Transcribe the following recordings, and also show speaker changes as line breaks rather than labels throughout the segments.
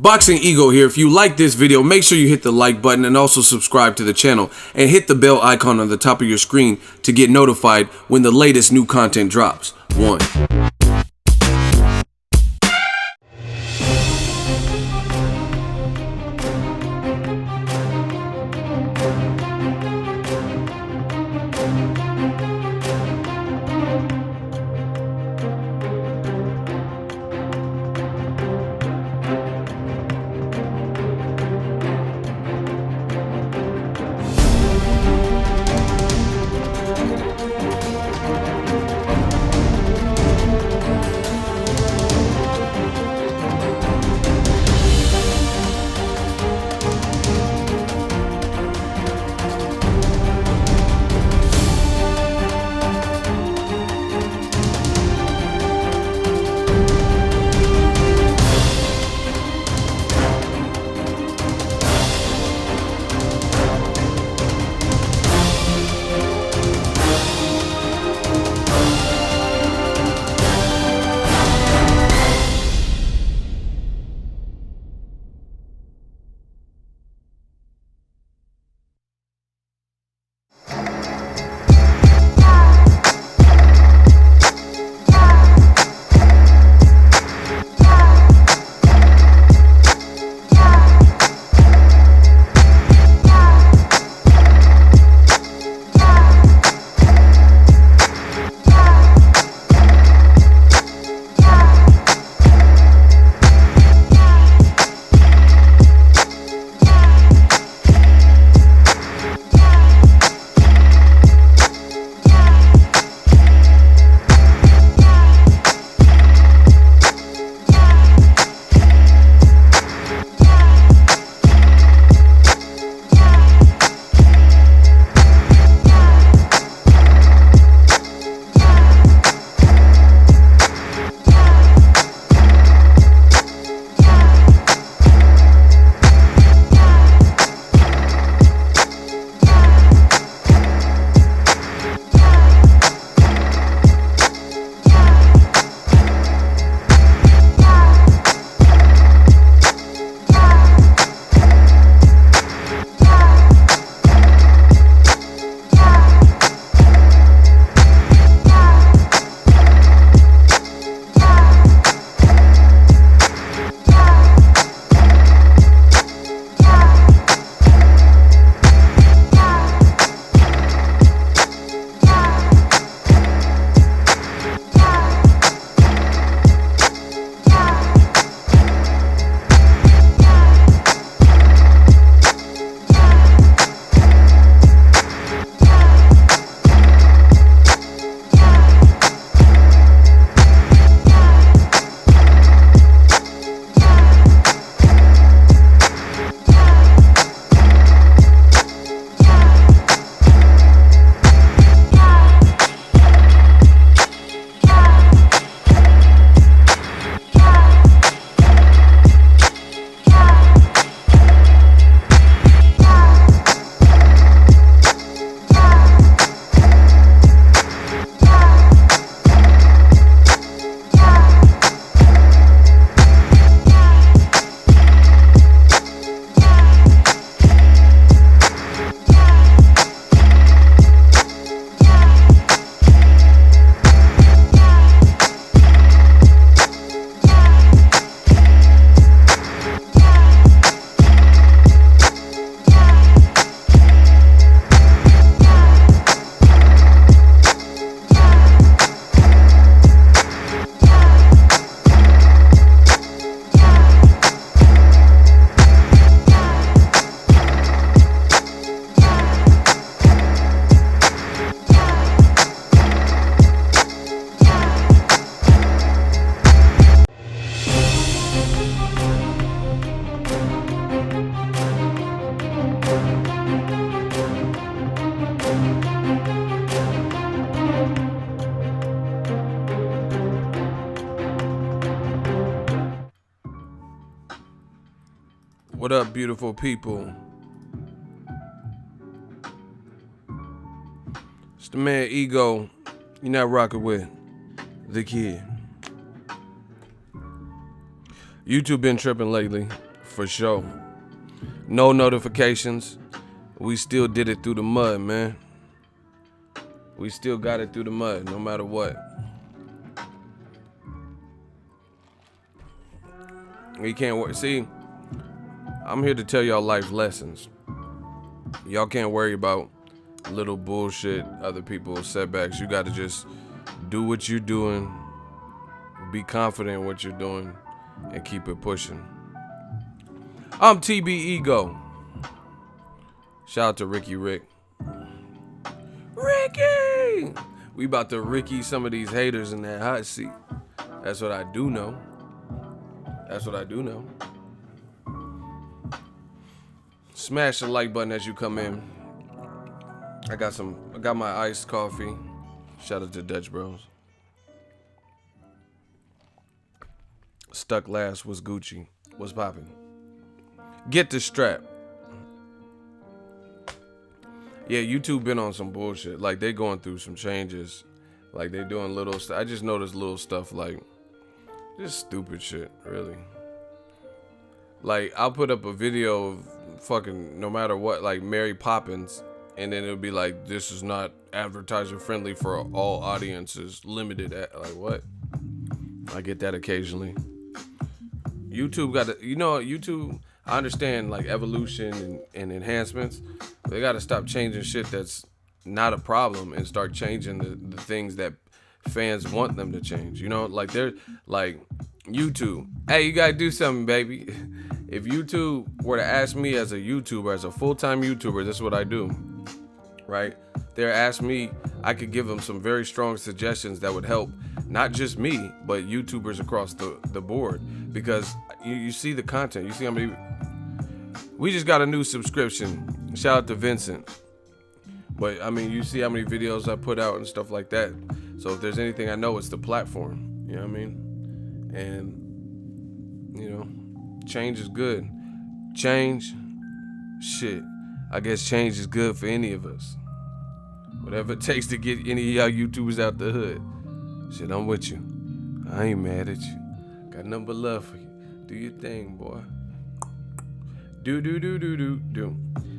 Boxingego here. If you like this video, make sure you hit the like button and also subscribe to the channel and hit the bell icon on the top of your screen to get notified when the latest new content drops. 1. What up, beautiful people? It's the man Ego. You're not rocking with the kid. YouTube been tripping lately. For sure. No notifications. We still did it through the mud, man. We still got it through the mud, no matter what. We can't worry. See, I'm here to tell y'all life lessons. Y'all can't worry about little bullshit, other people's setbacks. You got to just do what you're doing, be confident in what you're doing, and keep it pushing. I'm TB Ego. Shout out to Ricky Rick. Ricky! We about to Ricky some of these haters in that hot seat. That's what I do know. That's what I do know. Smash the like button as you come in. I got my iced coffee. Shout out to Dutch Bros. Stuck last was Gucci. What's poppin'? Get the strap. Yeah, YouTube been on some bullshit. Like, they going through some changes. Like, they doing little stuff. I just noticed little stuff like just stupid shit, really. Like, I'll put up a video of fucking no matter what, like Mary Poppins, and then it'll be like, this is not advertiser friendly for all audiences, limited at, like, what? I get that occasionally. YouTube got to, YouTube, I understand like evolution and enhancements. They got to stop changing shit that's not a problem and start changing the things that fans want them to change. Like they're like YouTube. Hey, you got to do something, baby. If YouTube were to ask me as a YouTuber, as a full-time YouTuber, this is what I do, right? They're ask me, I could give them some very strong suggestions that would help not just me, but YouTubers across the board. Because you see the content. You see how many... We just got a new subscription. Shout out to Vincent. But, I mean, you see how many videos I put out and stuff like that. So if there's anything I know, it's the platform. You know what I mean? And, change is good. Change, shit. I guess change is good for any of us. Whatever it takes to get any of y'all YouTubers out the hood. Shit, I'm with you. I ain't mad at you. Got nothing but love for you. Do your thing, boy. Do.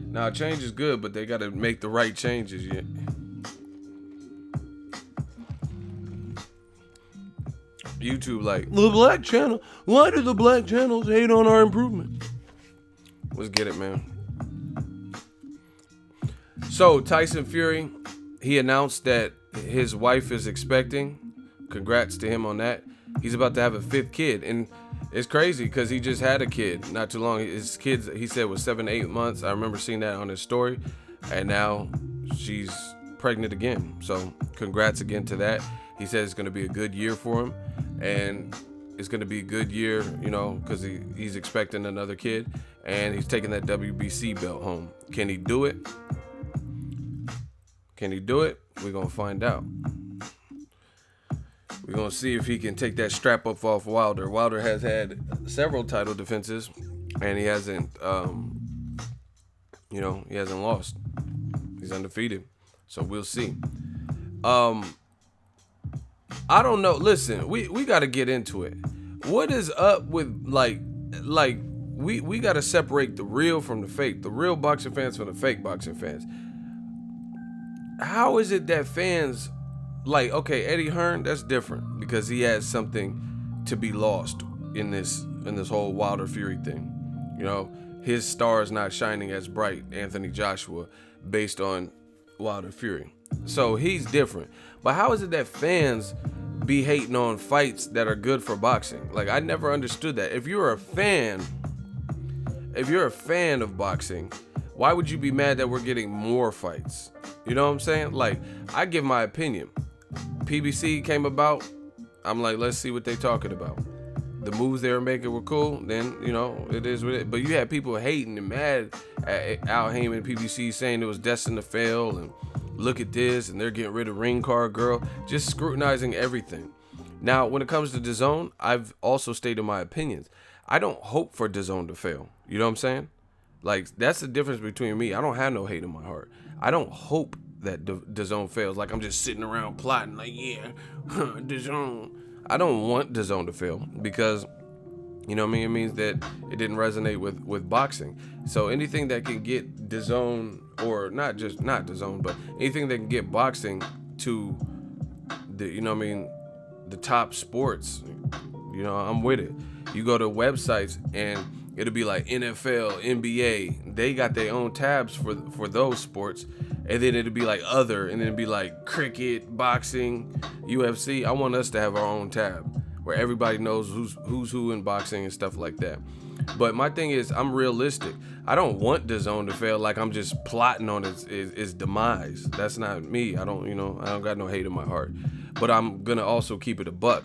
Now, change is good, but they got to make the right changes yet. YouTube like, the black channel. Why do the black channels hate on our improvement? Let's get it, man. So, Tyson Fury, he announced that his wife is expecting. Congrats to him on that. He's about to have a 5th kid. And it's crazy because he just had a kid not too long. His kids, he said, was 7 to 8 months. I remember seeing that on his story. And now she's pregnant again. So congrats again to that. He says it's going to be a good year for him. And it's going to be a good year, because he's expecting another kid. And he's taking that WBC belt home. Can he do it? Can he do it? We're going to find out. We're going to see if he can take that strap up off Wilder. Wilder has had several title defenses, and he hasn't, he hasn't lost. He's undefeated. So we'll see. I don't know. Listen, we got to get into it. What is up with, we got to separate the real from the fake. The real boxing fans from the fake boxing fans. How is it that fans... okay, Eddie Hearn, that's different because he has something to be lost in this whole Wilder Fury thing. His star is not shining as bright, Anthony Joshua, based on Wilder Fury. So he's different. But how is it that fans be hating on fights that are good for boxing? Like, I never understood that. If you're a fan of boxing, why would you be mad that we're getting more fights? You know what I'm saying? Like, I give my opinion. PBC came about. I'm like, let's see what they talking about. The moves they were making were cool. Then, it is what it is. But you had people hating and mad at Al Heyman and PBC saying it was destined to fail. And look at this. And they're getting rid of Ring Card Girl. Just scrutinizing everything. Now, when it comes to DAZN, I've also stated my opinions. I don't hope for DAZN to fail. You know what I'm saying? Like, that's the difference between me. I don't have no hate in my heart. I don't hope that DAZN fails. Like, I'm just sitting around plotting like, yeah, DAZN. I don't want DAZN to fail because, You know what I mean? It means that it didn't resonate with boxing. So anything that can get DAZN, or not DAZN, but anything that can get boxing to the, you know what I mean, the top sports, you know, I'm with it. You go to websites and it'll be like NFL, NBA. They got their own tabs for those sports. And then it'll be like other, and then it'll be like cricket, boxing, UFC. I want us to have our own tab where everybody knows who's who in boxing and stuff like that. But my thing is, I'm realistic. I don't want DAZN to fail like I'm just plotting on its demise. That's not me. I don't got no hate in my heart. But I'm gonna also keep it a buck.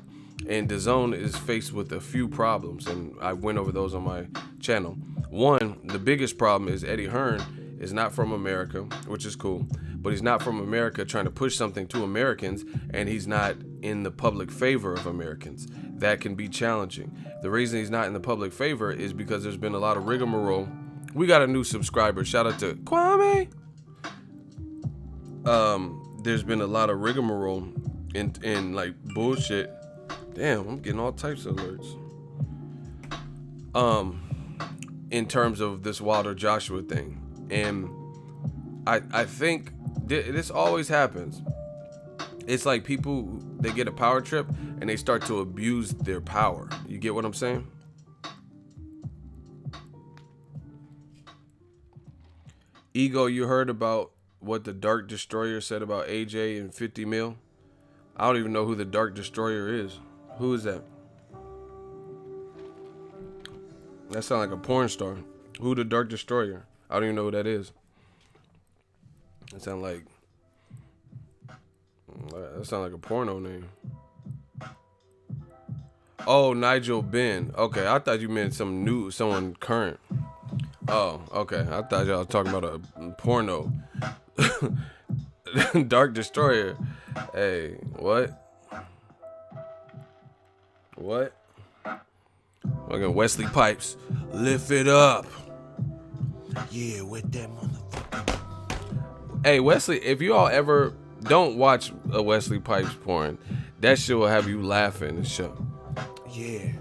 And DAZN is faced with a few problems, and I went over those on my channel. One, the biggest problem is Eddie Hearn is not from America, which is cool, but he's not from America trying to push something to Americans, and he's not in the public favor of Americans. That can be challenging. The reason he's not in the public favor is because there's been a lot of rigmarole. We got a new subscriber. Shout out to Kwame. There's been a lot of rigmarole in like bullshit. Damn, I'm getting all types of alerts. In terms of this Wilder Joshua thing. And I think this always happens. It's like people, they get a power trip and they start to abuse their power. You get what I'm saying? Ego, you heard about what the Dark Destroyer said about AJ and 50 mil? I don't even know who the Dark Destroyer is. Who is that? That sounds like a porn star. Who the Dark Destroyer? I don't even know who that is. That sounds like a porno name. Oh, Nigel Ben. Okay, I thought you meant someone current. Oh, okay. I thought y'all was talking about a porno. Dark Destroyer. Hey, what? What? Fucking Wesley Pipes. Lift it up. Yeah, with that motherfucker. Hey, Wesley, if you all ever don't watch a Wesley Pipes porn, that shit will have you laughing and shit. Yeah.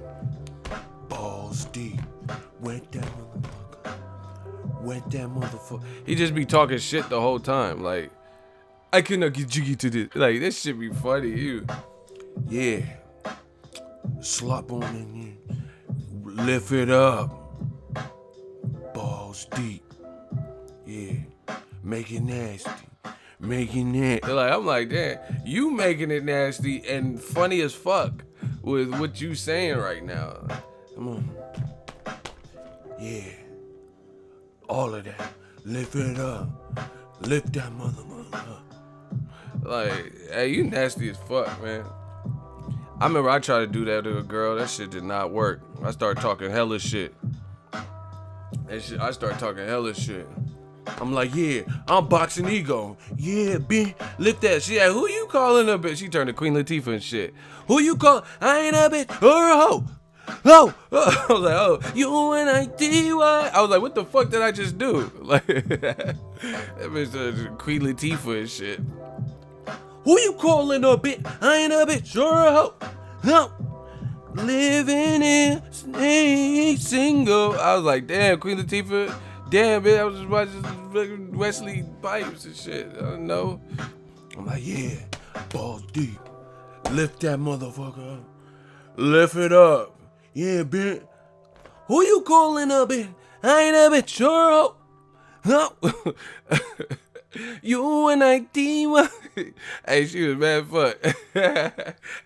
Balls deep. Wet that motherfucker. Wet that motherfucker. He just be talking shit the whole time. Like, I cannot get jiggy to this. Like, this shit be funny. Yeah. Slop on in there. Lift it up. Balls deep. Yeah. Make it nasty. Making it. Like, I'm like, damn, you making it nasty and funny as fuck with what you saying right now. Come on. Yeah. All of that. Lift it up. Lift that motherfucker up. Like, hey, you nasty as fuck, man. I remember I tried to do that to a girl. That shit did not work. I started talking hella shit. I started talking hella shit. I'm like, yeah, I'm Boxingego. Yeah, bitch, lift that. She like, who you calling a bitch? She turned to Queen Latifah and shit. Who you call? I ain't a bitch or a hoe. Oh, I was like, oh, U-N-I-T-Y. I was like, what the fuck did I just do? Like, that bitch Queen Latifah and shit. Who you calling a bitch? I ain't a bitch or a hoe. No. Living in single. I was like, damn, Queen Latifah. Damn, man, I was just watching Wesley Pipes and shit. I don't know. I'm like, yeah, balls deep. Lift that motherfucker up. Lift it up. Yeah, bitch. Who you calling a bitch? I ain't a bitch, sure. No. U-N-I-T-Y. Hey, she was mad fuck.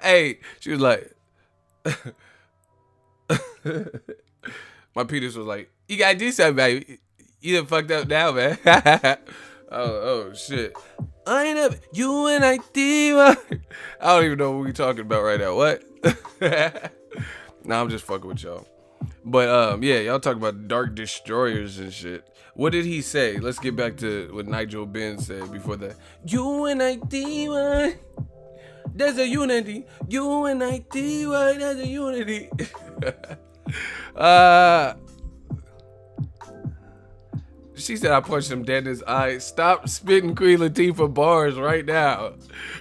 Hey, she was like, my penis was like, you gotta do something, baby. You done fucked up now, man. oh, shit. I ain't up. U-N-I-T-Y. I don't even know what we talking about right now. What? Nah, I'm just fucking with y'all. But, yeah, y'all talking about Dark Destroyers and shit. What did he say? Let's get back to what Nigel Ben said before that. U-N-I-T-Y. There's a unity. U-N-I-T-Y. There's a unity. She said I punched him dead in his eye. Stop spitting Queen Latifah bars right now.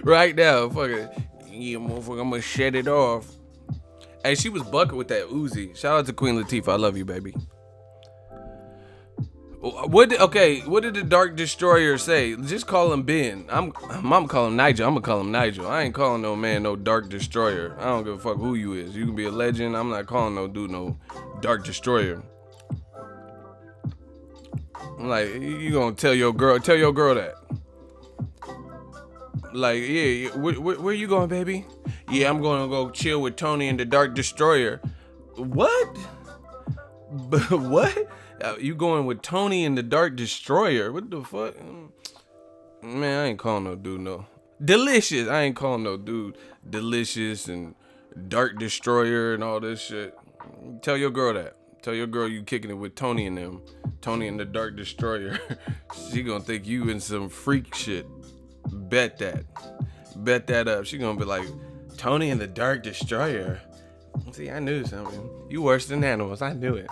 Right now. Fucking, yeah, motherfucker, I'm gonna shut it off. Hey, she was bucking with that Uzi. Shout out to Queen Latifah. I love you, baby. What did the Dark Destroyer say? Just call him Ben. I'm gonna call him Nigel. I'm gonna call him Nigel. I ain't calling no man no Dark Destroyer. I don't give a fuck who you is. You can be a legend. I'm not calling no dude no Dark Destroyer. I'm like, you gonna tell your girl that. Like, yeah, where you going, baby? Yeah, I'm gonna go chill with Tony and the Dark Destroyer. What? What? You going with Tony and the Dark Destroyer? What the fuck? Man, I ain't calling no dude no. Delicious. I ain't calling no dude Delicious and Dark Destroyer and all this shit. Tell your girl that. Tell your girl you kicking it with Tony and them. Tony and the Dark Destroyer. She gonna think you in some freak shit. Bet that. Bet that up. She gonna be like, Tony and the Dark Destroyer. See, I knew something. You worse than animals. I knew it.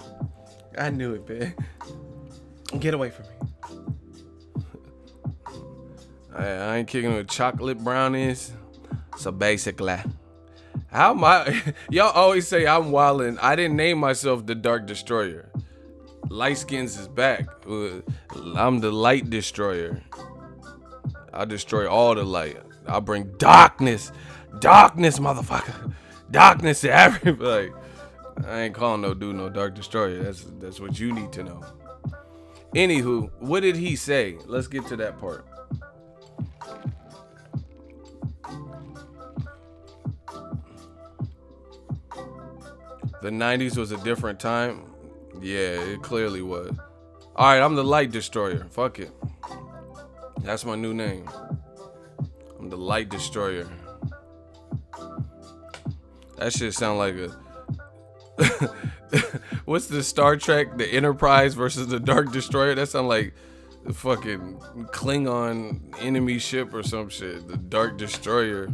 I knew it, man. Get away from me. I ain't kicking with chocolate brownies. So basically, how am I? Y'all always say I'm wildin'. I didn't name myself the Dark Destroyer. Light Skins is back. I'm the Light Destroyer. I destroy all the light. I'll bring darkness. Darkness, motherfucker. Darkness to everybody. I ain't calling no dude no Dark Destroyer. That's what you need to know. Anywho, what did he say? Let's get to that part. The 90s was a different time. Yeah, it clearly was. All right, I'm the Light Destroyer. Fuck it. That's my new name. I'm the Light Destroyer. That shit sound like a... What's the Star Trek, the Enterprise versus the Dark Destroyer? That sound like the fucking Klingon enemy ship or some shit. The Dark Destroyer.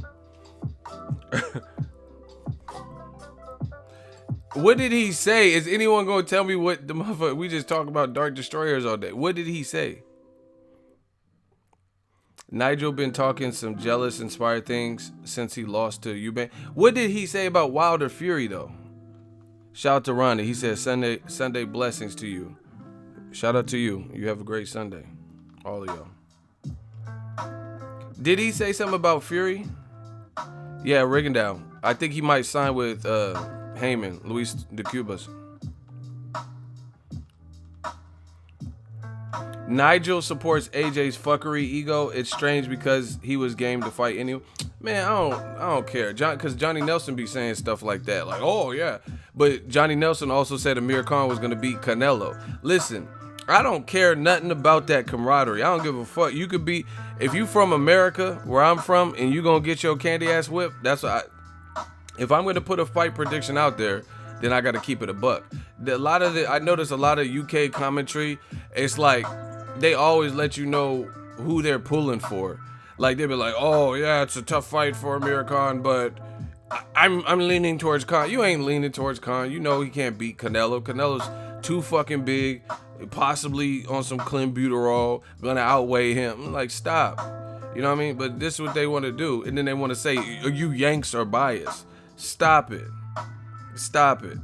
What did he say? Is anyone gonna tell me what the motherfucker? We just talk about Dark Destroyers all day. What did he say? Nigel been talking some jealous, inspired things since he lost to Eubank. What did he say about Wilder Fury though? Shout out to Ronnie. He said Sunday blessings to you. Shout out to you. You have a great Sunday. All of y'all. Did he say something about Fury? Yeah, Rigondeaux. I think he might sign with Heyman, Luis de Cubas. Nigel supports AJ's fuckery ego. It's strange because he was game to fight anyway. Man, I don't care. Because Johnny Nelson be saying stuff like that. Like, oh, yeah. But Johnny Nelson also said Amir Khan was going to beat Canelo. Listen, I don't care nothing about that camaraderie. I don't give a fuck. You could be, if you from America, where I'm from, and you going to get your candy ass whipped, that's what if I'm going to put a fight prediction out there, then I got to keep it a buck. I notice a lot of UK commentary, it's like, they always let you know who they're pulling for. Like, they be like, oh, yeah, it's a tough fight for Amir Khan, but I'm leaning towards Khan. You ain't leaning towards Khan. You know he can't beat Canelo. Canelo's too fucking big, possibly on some clenbuterol, gonna outweigh him. I'm like, stop. You know what I mean? But this is what they want to do. And then they want to say, you Yanks are biased. Stop it. Stop it.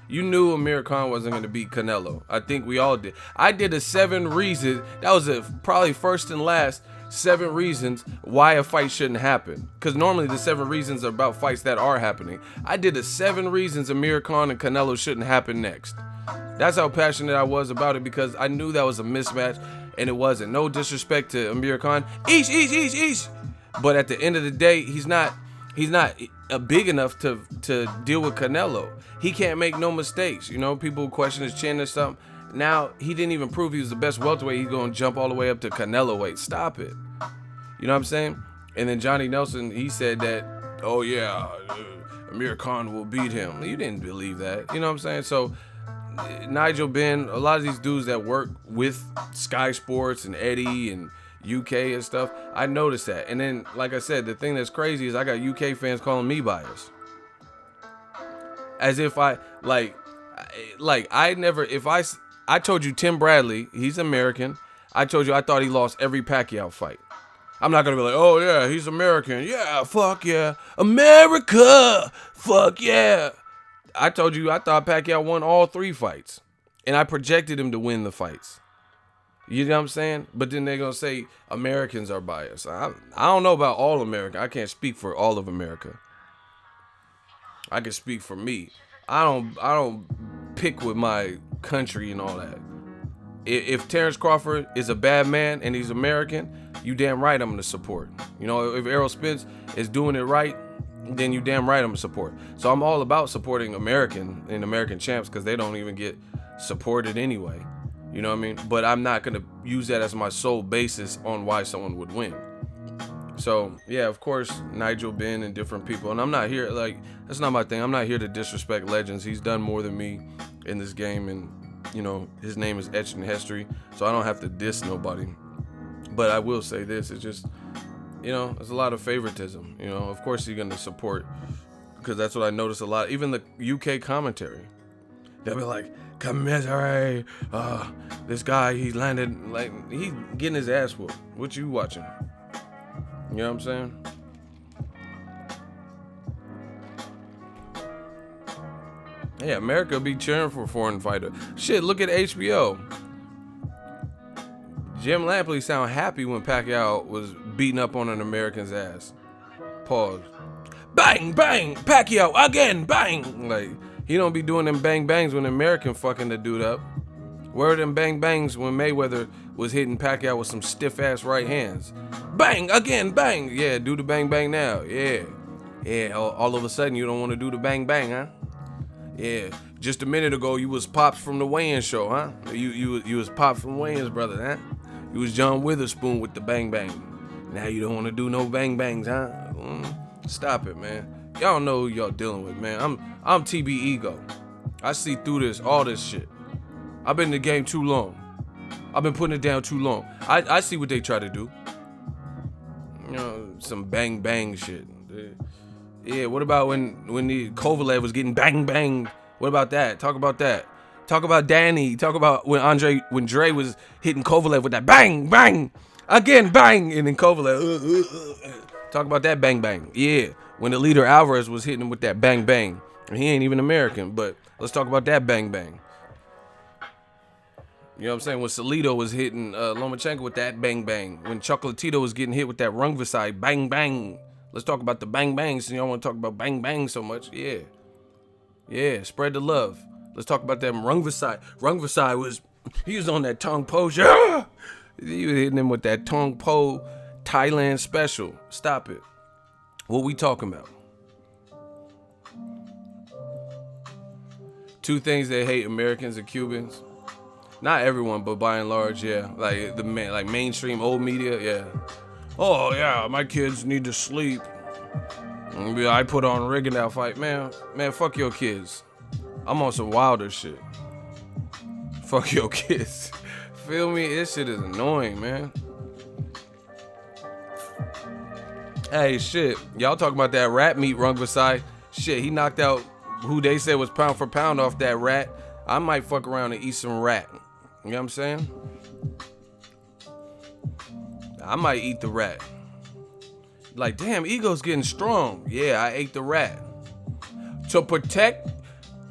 You knew Amir Khan wasn't going to beat Canelo. I think we all did. I did a 7 reasons. That was probably first and last 7 reasons why a fight shouldn't happen. Because normally the 7 reasons are about fights that are happening. I did a 7 reasons Amir Khan and Canelo shouldn't happen next. That's how passionate I was about it, because I knew that was a mismatch and it wasn't. No disrespect to Amir Khan. Eesh. But at the end of the day, he's not big enough to deal with Canelo. He can't make no mistakes. You know, people question his chin or something. Now, he didn't even prove he was the best welterweight. He's going to jump all the way up to Canelo weight. Stop it. You know what I'm saying? And then Johnny Nelson, he said that, oh yeah, Amir Khan will beat him. You didn't believe that. You know what I'm saying? So, Nigel Ben, a lot of these dudes that work with Sky Sports and Eddie and UK and stuff, I noticed that. And then, like I said, the thing that's crazy is I got UK fans calling me biased. As if I told you Tim Bradley, he's American. I told you I thought he lost every Pacquiao fight. I'm not going to be like, oh yeah, he's American. Yeah, fuck yeah. America, fuck yeah. I told you I thought Pacquiao won all 3 fights, and I projected him to win the fights. You know what I'm saying? But then they're gonna say Americans are biased. I don't know about all America. I can't speak for all of America. I can speak for me. I don't pick with my country and all that. If Terrence Crawford is a bad man and he's American, you damn right I'm gonna support. You know, if Errol Spence is doing it right, then you damn right I'm gonna support. So I'm all about supporting American and American champs because they don't even get supported anyway. You know what I mean? But I'm not gonna use that as my sole basis on why someone would win. So yeah, of course, Nigel Benn and different people, and I'm not here like that's not my thing. I'm not here to disrespect legends. He's done more than me in this game, and you know his name is etched in history, so I don't have to diss nobody. But I will say this: it's just there's a lot of favoritism. You know, of course you're gonna support because that's what I notice a lot. Even the UK commentary, they'll be like, "Commiserate, this guy he landed like he's getting his ass whooped. What you watching?" You know what I'm saying? Yeah, America be cheering for foreign fighter. Shit, look at HBO. Jim Lampley sound happy when Pacquiao was beating up on an American's ass. Pause. Bang, bang, Pacquiao again, bang. Like, he don't be doing them bang bangs when the American fucking the dude up. Where are them bang bangs when Mayweather was hitting Pacquiao with some stiff ass right hands? Bang, again, bang. Yeah, do the bang bang now. Yeah. Yeah, all of a sudden you don't want to do the bang bang, huh? Yeah. Just a minute ago you was Pops from the Wayans show, huh? You was Pops from Wayans, brother, huh? You was John Witherspoon with the bang bang. Now you don't want to do no bang bangs, huh? Stop it, man. Y'all know who y'all dealing with, man. I'm TB Ego. I see through all this shit. I've been in the game too long. I've been putting it down too long. I see what they try to do. You know, some bang bang shit. Yeah, what about when the Kovalev was getting bang bang? What about that? Talk about that. Talk about Danny. Talk about when Dre was hitting Kovalev with that bang bang again bang, and then Kovalev. Talk about that bang bang. Yeah, when the leader Alvarez was hitting him with that bang bang, and he ain't even American, but let's talk about that bang bang. You know what I'm saying? When Salido was hitting Lomachenko with that bang bang. When Chocolatito was getting hit with that Rungvisai bang bang. Let's talk about the bang bangs. So you don't want to talk about bang bang so much. Yeah. Yeah, spread the love. Let's talk about that Rungvisai. Rungvisai he was on that Tong Po. Yeah! He was hitting him with that Tong Po Thailand special. Stop it. What we talking about? Two things they hate Americans and Cubans. Not everyone, but by and large, yeah. Like mainstream old media, yeah. Oh yeah, my kids need to sleep. I put on a Rigondeaux fight, man. Fuck your kids. I'm on some wilder shit. Fuck your kids. Feel me? This shit is annoying, man. Hey, shit. Y'all talking about that rat meat Rungvisai? Shit, he knocked out who they said was pound for pound off that rat. I might fuck around and eat some rat. You know what I'm saying? I might eat the rat. Like, damn, Ego's getting strong. Yeah, I ate the rat. To protect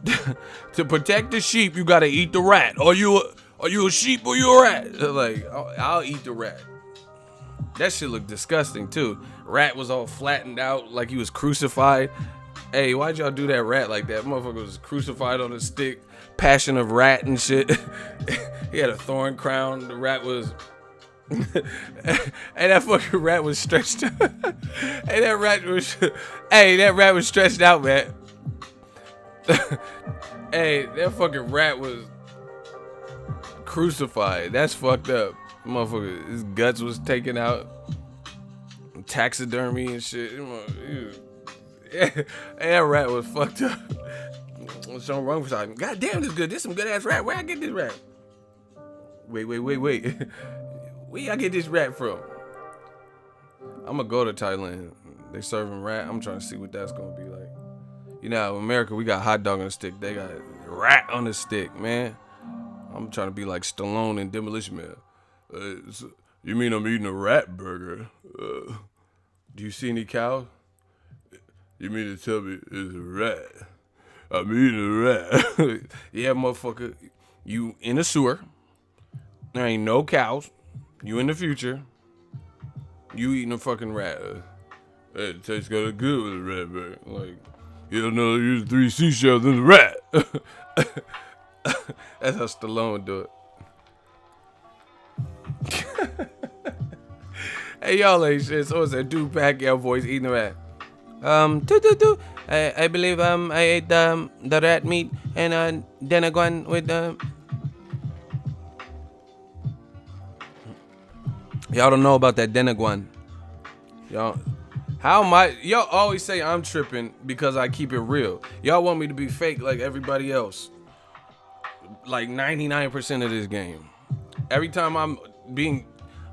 the sheep, you gotta eat the rat. Are you a sheep or you a rat? Like, I'll eat the rat. That shit looked disgusting too. Rat was all flattened out like he was crucified. Hey, why'd y'all do that rat like that? Motherfucker was crucified on a stick. Passion of rat and shit. He had a thorn crown. The rat was and that fucking rat was stretched out. That rat was stretched out, man. Hey, that fucking rat was crucified. That's fucked up. Motherfucker, his guts was taken out. Taxidermy and shit. Hey, that rat was fucked up. Something wrong with something. God damn, this good. This some good ass rat. Where I get this rat? Wait. Where y'all get this rat from? I'm gonna go to Thailand. They serving rat. I'm trying to see what that's gonna be like. You know, in America, we got hot dog on a stick. They got rat on a stick, man. I'm trying to be like Stallone in Demolition Man. You mean I'm eating a rat burger? Do you see any cows? You mean to tell me it's a rat? I'm eating a rat. Yeah, motherfucker. You in a sewer. There ain't no cows. You in the future. You eating a fucking rat. It tastes kind of good with a rat, man. Like, you don't know, use 3 seashells in a rat. That's how Stallone do it. Hey, y'all ain't shit. So it's a dude Pacquiao voice eating a rat. I believe I ate the rat meat and then I gone with y'all don't know about that Denaguan. Y'all always say I'm tripping because I keep it real. Y'all want me to be fake like everybody else. Like 99% of this game. Every time I'm being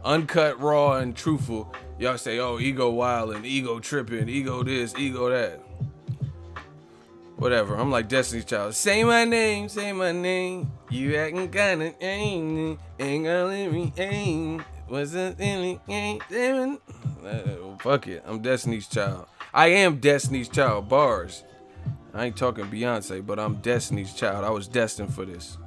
uncut, raw, and truthful, y'all say, oh, ego wild and ego tripping, ego this, ego that. Whatever. I'm like Destiny's Child. Say my name, say my name. You acting kinda ain't gonna let me ain't. What's that thing? Fuck it. I'm Destiny's Child. I am Destiny's Child. Bars. I ain't talking Beyonce, but I'm Destiny's Child. I was destined for this.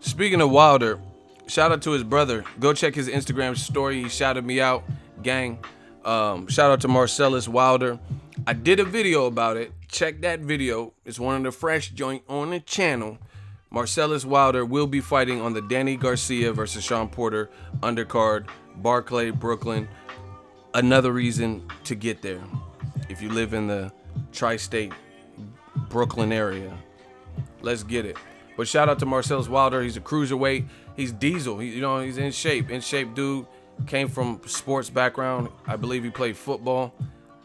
Speaking of Wilder, shout out to his brother. Go check his Instagram story. He shouted me out, gang. Shout out to Marcellus Wilder. I did a video about it. Check that video. It's one of the fresh joint on the channel. Marcellus Wilder will be fighting on the Danny Garcia versus Sean Porter undercard, Barclay, Brooklyn. Another reason to get there if you live in the tri-state Brooklyn area. Let's get it. But shout out to Marcellus Wilder. He's a cruiserweight. He's diesel. He's in shape. In shape dude. Came from sports background. I believe he played football.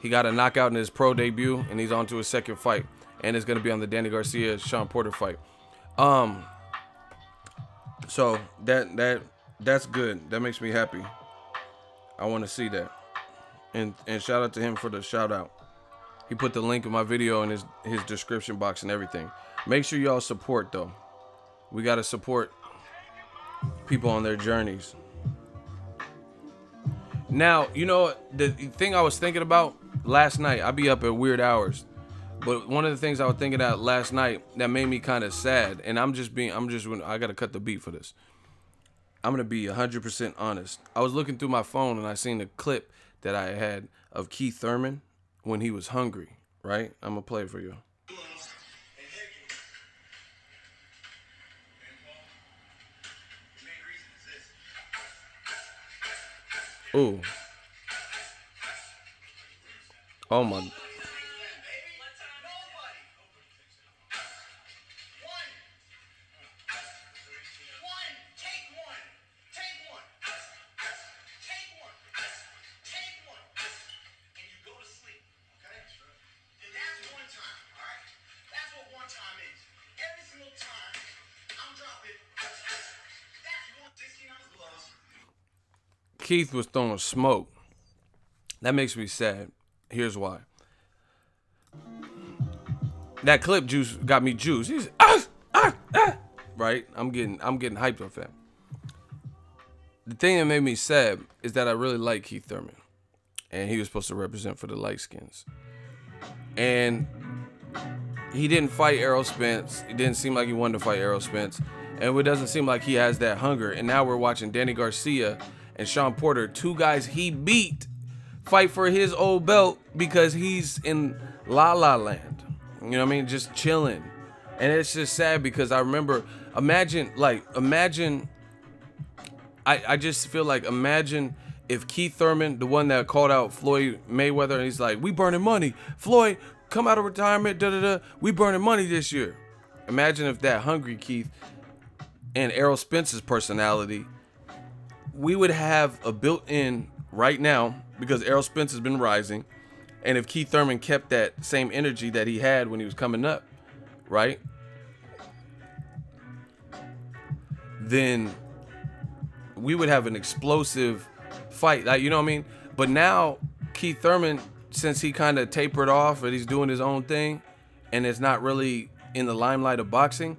He got a knockout in his pro debut, and he's on to his second fight. And it's going to be on the Danny Garcia-Sean Porter fight. So that's good. That makes me happy. I want to see that. And shout out to him for the shout out. He put the link of my video in his description box and everything. Make sure y'all support though. We gotta support people on their journeys. Now, you know the thing I was thinking about last night. I be up at weird hours, but one of the things I was thinking about last night that made me kind of sad, and I gotta cut the beat for this. I'm gonna be 100% honest. I was looking through my phone and I seen a clip that I had of Keith Thurman when he was hungry. Right? I'm gonna play it for you. Ooh. Oh my. Keith was throwing smoke. That makes me sad. Here's why. That clip juice got me juice. He's right. I'm getting hyped off that. The thing that made me sad is that I really like Keith Thurman, and he was supposed to represent for the light skins, and he didn't fight Errol Spence. It didn't seem like he wanted to fight Errol Spence, and it doesn't seem like he has that hunger. And now we're watching Danny Garcia and Sean Porter, two guys he beat, fight for his old belt because he's in La La Land. You know what I mean? Just chilling. And it's just sad because I remember, imagine, I just feel like, imagine if Keith Thurman, the one that called out Floyd Mayweather, and he's like, we burning money. Floyd, come out of retirement, we burning money this year. Imagine if that hungry Keith and Errol Spence's personality, we would have a built-in right now because Errol Spence has been rising. And if Keith Thurman kept that same energy that he had when he was coming up, right? Then we would have an explosive fight. Like, you know what I mean? But now Keith Thurman, since he kind of tapered off and he's doing his own thing and it's not really in the limelight of boxing,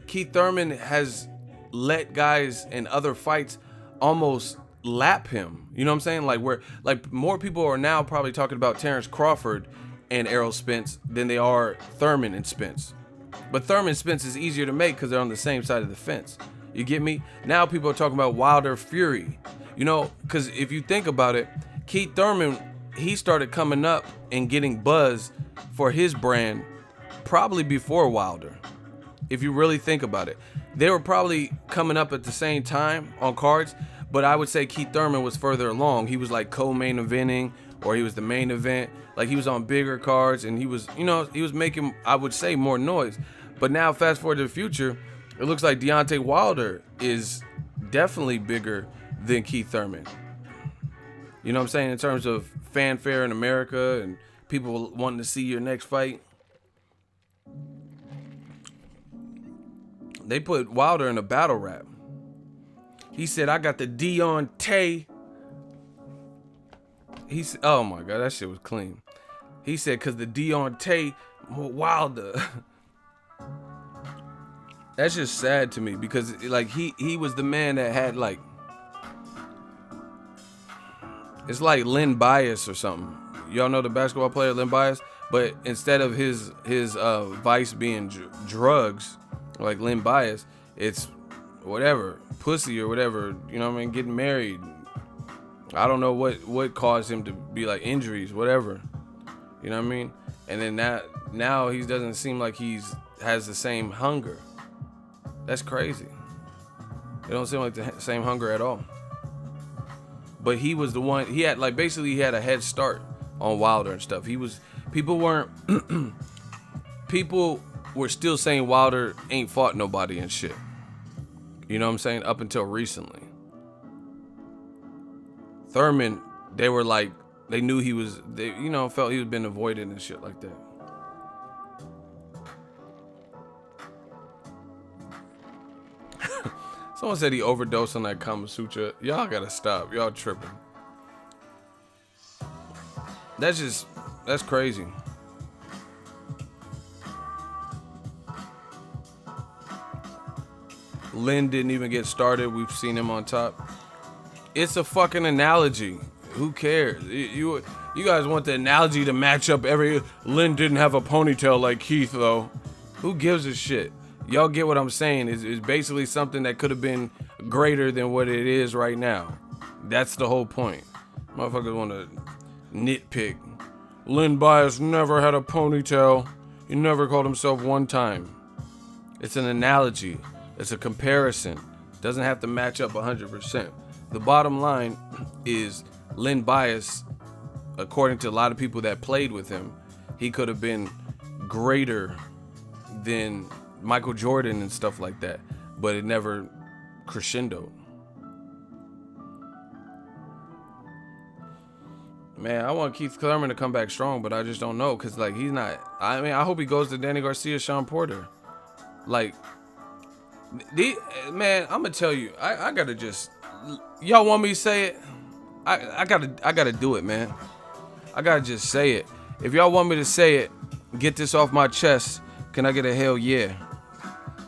Keith Thurman has let guys in other fights almost lap him. You know what I'm saying? Like where like more people are now probably talking about Terrence Crawford and Errol Spence than they are Thurman and Spence. But Thurman and Spence is easier to make because they're on the same side of the fence. You get me? Now people are talking about Wilder Fury. You know, because if you think about it, Keith Thurman, he started coming up and getting buzz for his brand probably before Wilder. If you really think about it, they were probably coming up at the same time on cards, but I would say Keith Thurman was further along. He was like co-main eventing, or he was the main event. Like he was on bigger cards, and he was, you know, he was making, I would say, more noise. But now, fast forward to the future, it looks like Deontay Wilder is definitely bigger than Keith Thurman. You know what I'm saying? In terms of fanfare in America and people wanting to see your next fight. They put Wilder in a battle rap. He said, I got the Deontay. He said, oh my God, that shit was clean. He said, because the Deontay Wilder. That's just sad to me because like he was the man that had like, it's like Len Bias or something. Y'all know the basketball player Len Bias, but instead of his vice being drugs, like Len Bias, it's whatever, pussy or whatever, you know what I mean, getting married. I don't know what caused him to be like injuries, whatever. You know what I mean? And then now he doesn't seem like has the same hunger. That's crazy. It don't seem like the same hunger at all. But he was the one, he had like basically he had a head start on Wilder and stuff. People were still saying Wilder ain't fought nobody and shit. You know what I'm saying? Up until recently. Thurman, they were like, they knew felt he was been avoided and shit like that. Someone said he overdosed on that Kama Sutra. Y'all gotta stop. Y'all tripping. That's crazy. Lynn didn't even get started. We've seen him on top. It's a fucking analogy. Who cares? You guys want the analogy to match up Lynn didn't have a ponytail like Keith, though. Who gives a shit? Y'all get what I'm saying. It's basically something that could have been greater than what it is right now. That's the whole point. Motherfuckers want to nitpick. Len Bias never had a ponytail. He never called himself one time. It's an analogy. It's a comparison. It doesn't have to match up 100%. The bottom line is Len Bias, according to a lot of people that played with him, he could have been greater than Michael Jordan and stuff like that, but it never crescendoed. Man, I want Keith Thurman to come back strong, but I just don't know, because like he's not. I mean, I hope he goes to Danny Garcia, Sean Porter. Like, man, I'm gonna tell you, I gotta just. Y'all want me to say it? I gotta do it, man. I gotta just say it. If y'all want me to say it, get this off my chest. Can I get a hell yeah?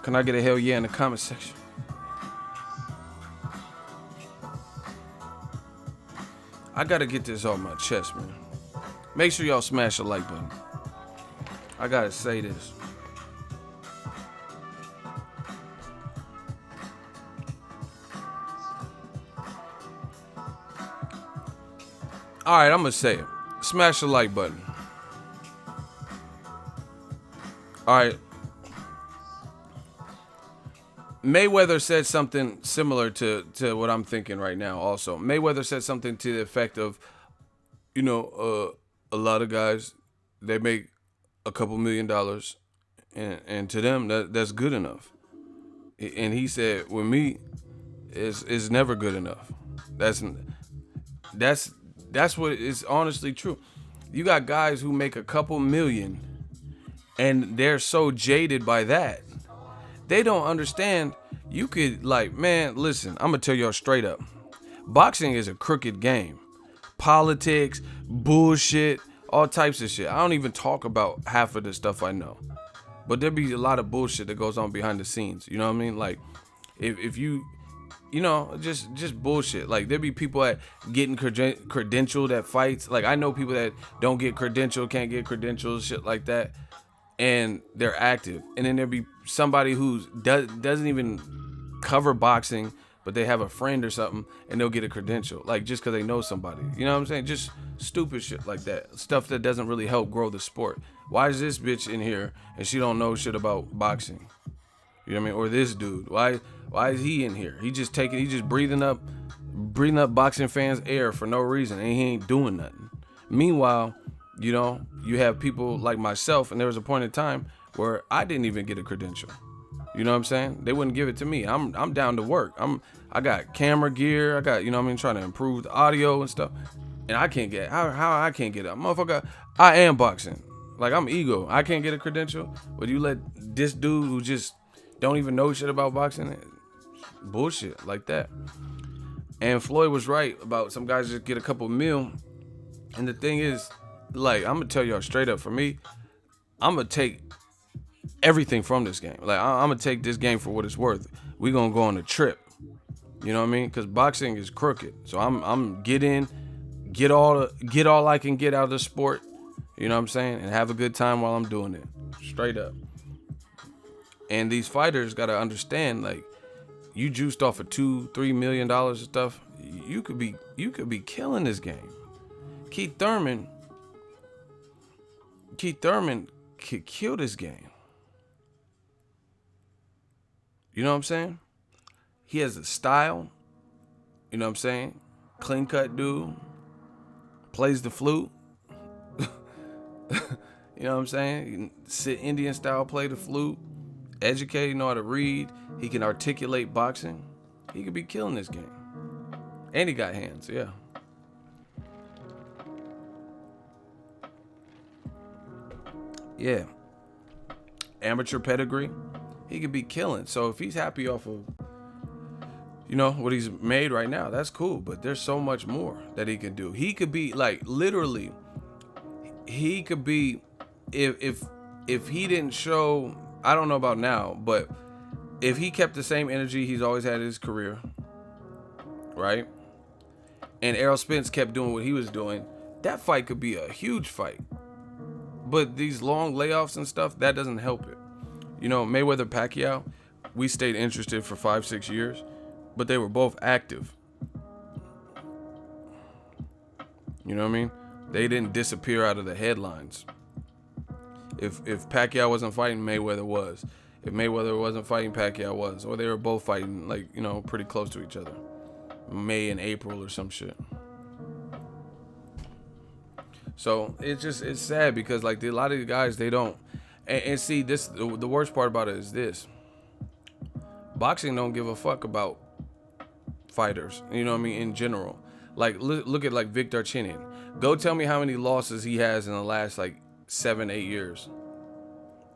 Can I get a hell yeah in the comment section? I gotta get this off my chest, man. Make sure y'all smash the like button. I gotta say this. All right, I'm gonna say it. Smash the like button. All right. Mayweather said something similar to what I'm thinking right now also. Mayweather said something to the effect of, a lot of guys, they make a couple $1 million, and to them, that's good enough. And he said, with me, it's never good enough. That's what is honestly true. You got guys who make a couple million, and they're so jaded by that. They don't understand. You could, man, listen, I'm going to tell y'all straight up. Boxing is a crooked game. Politics, bullshit, all types of shit. I don't even talk about half of the stuff I know. But there be a lot of bullshit that goes on behind the scenes. You know what I mean? Like, If you, just bullshit. Like there be people at getting credentialed at fights. Like I know people that don't get credentialed, can't get credentials, shit like that, and they're active. And then there be somebody who doesn't even cover boxing, but they have a friend or something, and they'll get a credential, like just because they know somebody. You know what I'm saying? Just stupid shit like that. Stuff that doesn't really help grow the sport. Why is this bitch in here and she don't know shit about boxing? You know what I mean? Or this dude, why is he in here? He just breathing up boxing fans' air for no reason, and he ain't doing nothing. Meanwhile, you have people like myself, and there was a point in time where I didn't even get a credential. You know what I'm saying? They wouldn't give it to me. I'm down to work. I got camera gear. I got, trying to improve the audio and stuff. And I can't get how I can't get it. Motherfucker, I am boxing. Like I'm ego. I can't get a credential. But you let this dude who just don't even know shit about boxing, bullshit like that. And Floyd was right about some guys just get a couple mil. And the thing is, like, I'm gonna tell y'all straight up, for me, I'm gonna take everything from this game. Like I'm gonna take this game for what it's worth. We gonna go on a trip. You know what I mean? Because boxing is crooked. So I'm get all I can get out of the sport. You know what I'm saying? And have a good time while I'm doing it. Straight up. And these fighters gotta understand, like, you juiced off of $2-3 million of stuff. You could be killing this game. Keith Thurman could kill this game. You know what I'm saying? He has a style. You know what I'm saying? Clean cut dude. Plays the flute. You know what I'm saying? He can sit Indian style, play the flute. Educated, know how to read. He can articulate boxing. He could be killing this game. And he got hands, yeah. Yeah. Amateur pedigree. He could be killing. So if he's happy off of, what he's made right now, that's cool. But there's so much more that he can do. He could be, like, literally, he could be, if he didn't show, I don't know about now, but if he kept the same energy he's always had in his career, right? And Errol Spence kept doing what he was doing, that fight could be a huge fight. But these long layoffs and stuff, that doesn't help it. Mayweather Pacquiao, we stayed interested for 5-6 years, but they were both active. You know what I mean? They didn't disappear out of the headlines. If Pacquiao wasn't fighting, Mayweather was. If Mayweather wasn't fighting, Pacquiao was. Or they were both fighting, like, pretty close to each other. May and April or some shit. So it's sad because, like, a lot of the guys, they don't. And see, this, the worst part about it is this. Boxing don't give a fuck about fighters, you know what I mean, in general. Like, look at, like, Victor Chinin. Go tell me how many losses he has in the last, like, 7-8 years.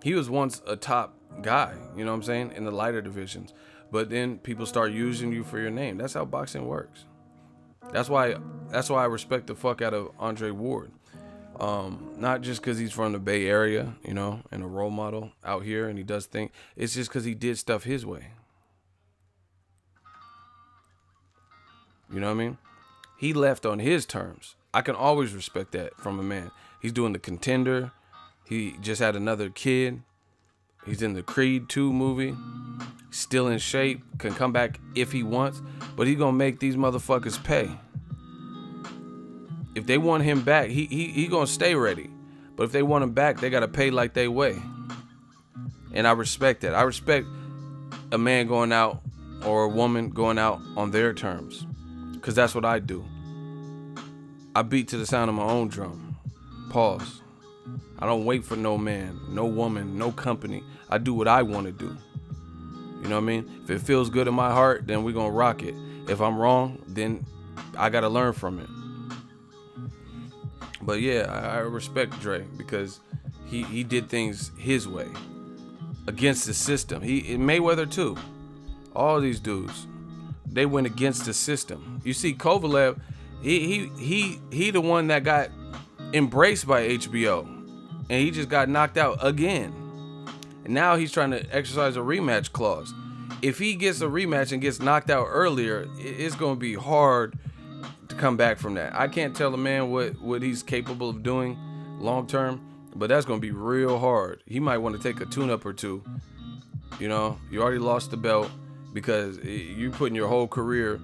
He was once a top guy, you know what I'm saying, in the lighter divisions. But then people start using you for your name. That's how boxing works. That's why I respect the fuck out of Andre Ward. Not just because he's from the Bay Area, and a role model out here, and he does things. It's just because he did stuff his way. You know what I mean? He left on his terms. I can always respect that from a man. He's doing The Contender. He just had another kid. He's in the Creed 2 movie. Still in shape. Can come back if he wants. But he's going to make these motherfuckers pay. If they want him back, he going to stay ready. But if they want him back, they got to pay like they weigh. And I respect that. I respect a man going out or a woman going out on their terms. Because that's what I do. I beat to the sound of my own drum. Pause. I don't wait for no man, no woman, no company. I do what I want to do. You know what I mean? If it feels good in my heart, then we're going to rock it. If I'm wrong, then I got to learn from it. But yeah, I respect Dre because he did things his way. Against the system. Mayweather too. All these dudes, they went against the system. You see, Kovalev, he the one that got embraced by HBO, and he just got knocked out again. And now he's trying to exercise a rematch clause. if he gets a rematch and gets knocked out earlier, it's going to be hard to come back from that. I can't tell a man what he's capable of doing long term, but that's going to be real hard. He might want to take a tune-up or two. You know, you already lost the belt because you're putting your whole career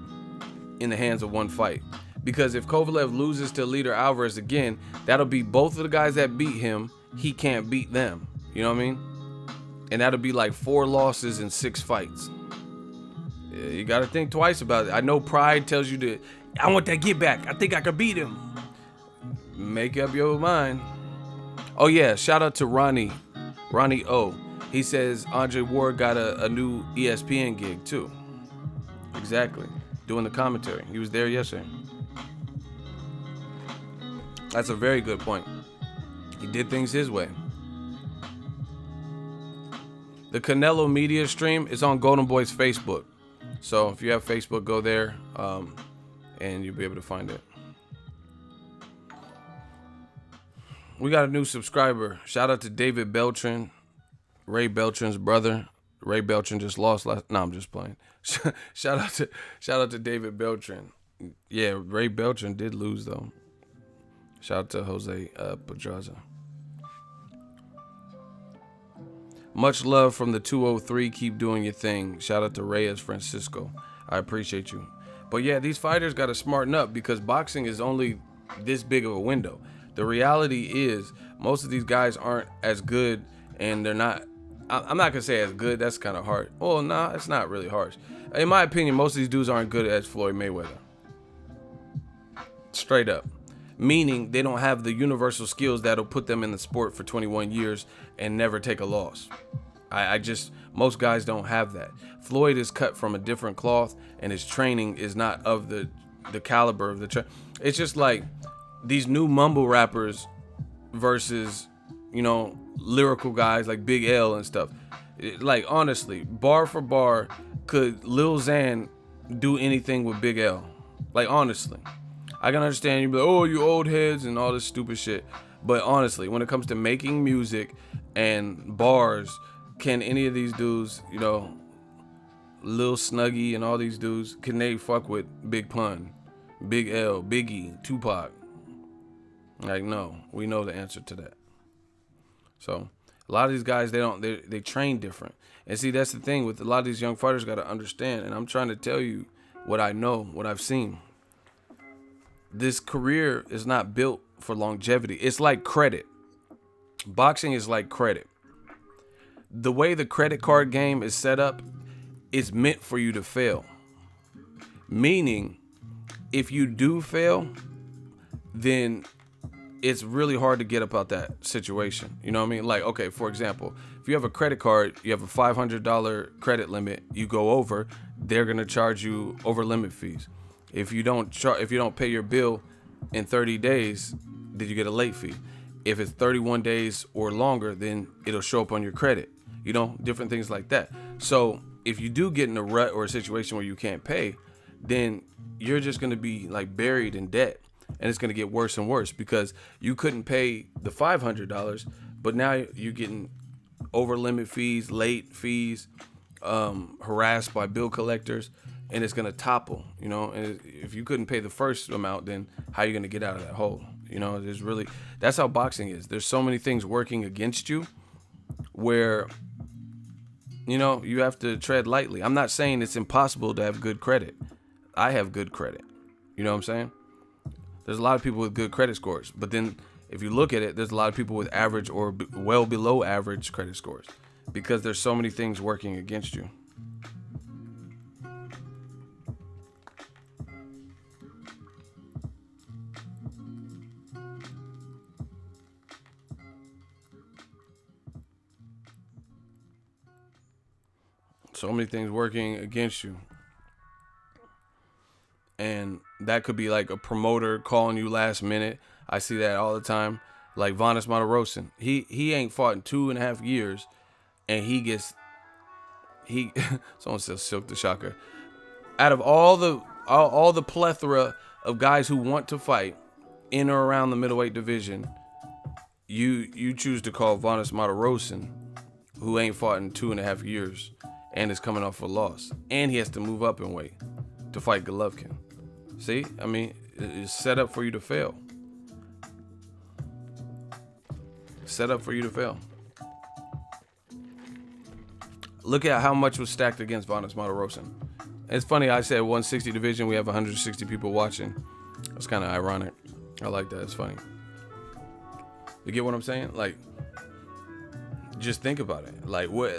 in the hands of one fight. Because if Kovalev loses to Leader Alvarez again, that'll be both of the guys that beat him. He can't beat them. You know what I mean? And that'll be like 4 losses in 6 fights. Yeah, you got to think twice about it. I know pride tells you to, I want that get back. I think I could beat him. Make up your mind. Oh, yeah. Shout out to Ronnie O. He says Andre Ward got a new ESPN gig, too. Exactly. Doing the commentary. He was there yesterday. That's a very good point. He did things his way. The Canelo Media stream is on Golden Boy's Facebook. So if you have Facebook, go there and you'll be able to find it. We got a new subscriber. Shout out to David Beltran, Ray Beltran's brother. Ray Beltran just lost last. No, I'm just playing. Shout out to David Beltran. Yeah, Ray Beltran did lose though. Shout out to Jose Pedraza. Much love from the 203. Keep doing your thing. Shout out to Reyes Francisco. I appreciate you. But yeah, these fighters got to smarten up because boxing is only this big of a window. The reality is most of these guys aren't as good, and they're not. I'm not gonna say as good. That's kind of hard. Well, nah, it's not really harsh. In my opinion, most of these dudes aren't good as Floyd Mayweather. Straight up. Meaning they don't have the universal skills that'll put them in the sport for 21 years and never take a loss. Most guys don't have that. Floyd is cut from a different cloth, and his training is not of the caliber of the it's just like these new mumble rappers versus, you know, lyrical guys like Big L and stuff. Like, honestly, bar for bar, could Lil Xan do anything with Big L? Like, honestly. I can understand you be like, oh, you old heads and all this stupid shit. But honestly, when it comes to making music and bars, can any of these dudes, you know, Lil Snuggy and all these dudes, can they fuck with Big Pun, Big L, Biggie, Tupac? Like, no, we know the answer to that. So a lot of these guys, they train different. And see, that's the thing with a lot of these young fighters got to understand. And I'm trying to tell you what I know, what I've seen. This career is not built for longevity. It's like credit. Boxing is like credit. The way the credit card game is set up is meant for you to fail. Meaning, if you do fail, then it's really hard to get up out that situation. You know what I mean? Like, okay, for example, if you have a credit card, you have a $500 credit limit, you go over, they're going to charge you over limit fees. If you don't pay your bill in 30 days, then you get a late fee. If it's 31 days or longer, then it'll show up on your credit. You know, different things like that. So if you do get in a rut or a situation where you can't pay, then you're just going to be like buried in debt. And it's going to get worse and worse because you couldn't pay the $500, but now you're getting over limit fees, late fees, harassed by bill collectors. And it's going to topple, you know, and if you couldn't pay the first amount, then how are you going to get out of that hole? You know, that's how boxing is. There's so many things working against you where, you know, you have to tread lightly. I'm not saying it's impossible to have good credit. I have good credit. You know what I'm saying? There's a lot of people with good credit scores, but then if you look at it, there's a lot of people with average or well below average credit scores because there's so many things working against you. So many things working against you. And that could be like a promoter calling you last minute. I see that all the time. Like Vanes Martirosyan. He ain't fought in 2.5 years. And someone says Silk the Shocker. Out of all the plethora of guys who want to fight in or around the middleweight division, you choose to call Vanes Martirosyan, who ain't fought in 2.5 years. and is coming off a loss, and he has to move up in weight to fight Golovkin. See, I mean, it's set up for you to fail. Set up for you to fail. Look at how much was stacked against Vanes Martirosyan. It's funny, I said 160 division, we have 160 people watching. That's kind of ironic. I like that. It's funny. You get what I'm saying? Like, just think about it. Like, what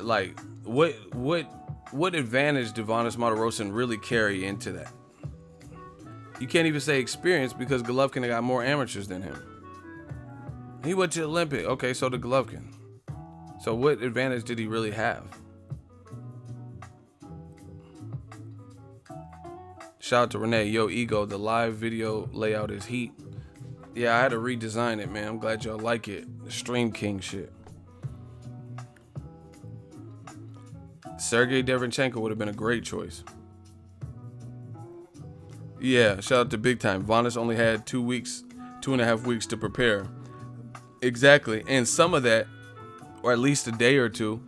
advantage did Vanes Martirosyan really carry into that? You can't even say experience, because Golovkin got more amateurs than him. He went to the Olympic. Okay, so did Golovkin. So what advantage did he really have? Shout out to Renee. Yo, Ego, the live video layout is heat. Yeah, I had to redesign it, man. I'm glad y'all like it. The Stream King shit. Sergey Derevyanchenko would have been a great choice. Yeah, shout out to Big Time. Vanes only had 2.5 weeks to prepare. Exactly. And some of that, or at least a day or two,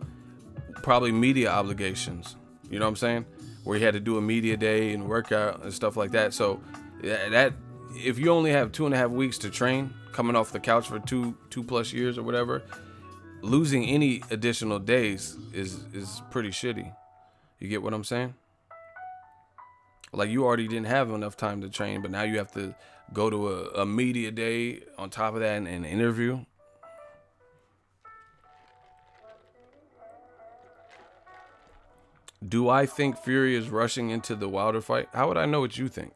probably media obligations. You know what I'm saying? Where he had to do a media day and workout and stuff like that. So that if you only have 2.5 weeks to train, coming off the couch for two plus years or whatever, losing any additional days is pretty shitty. You get what I'm saying? Like, you already didn't have enough time to train, but now you have to go to a media day on top of that and an interview. Do I think Fury is rushing into the Wilder fight? How would I know what you think?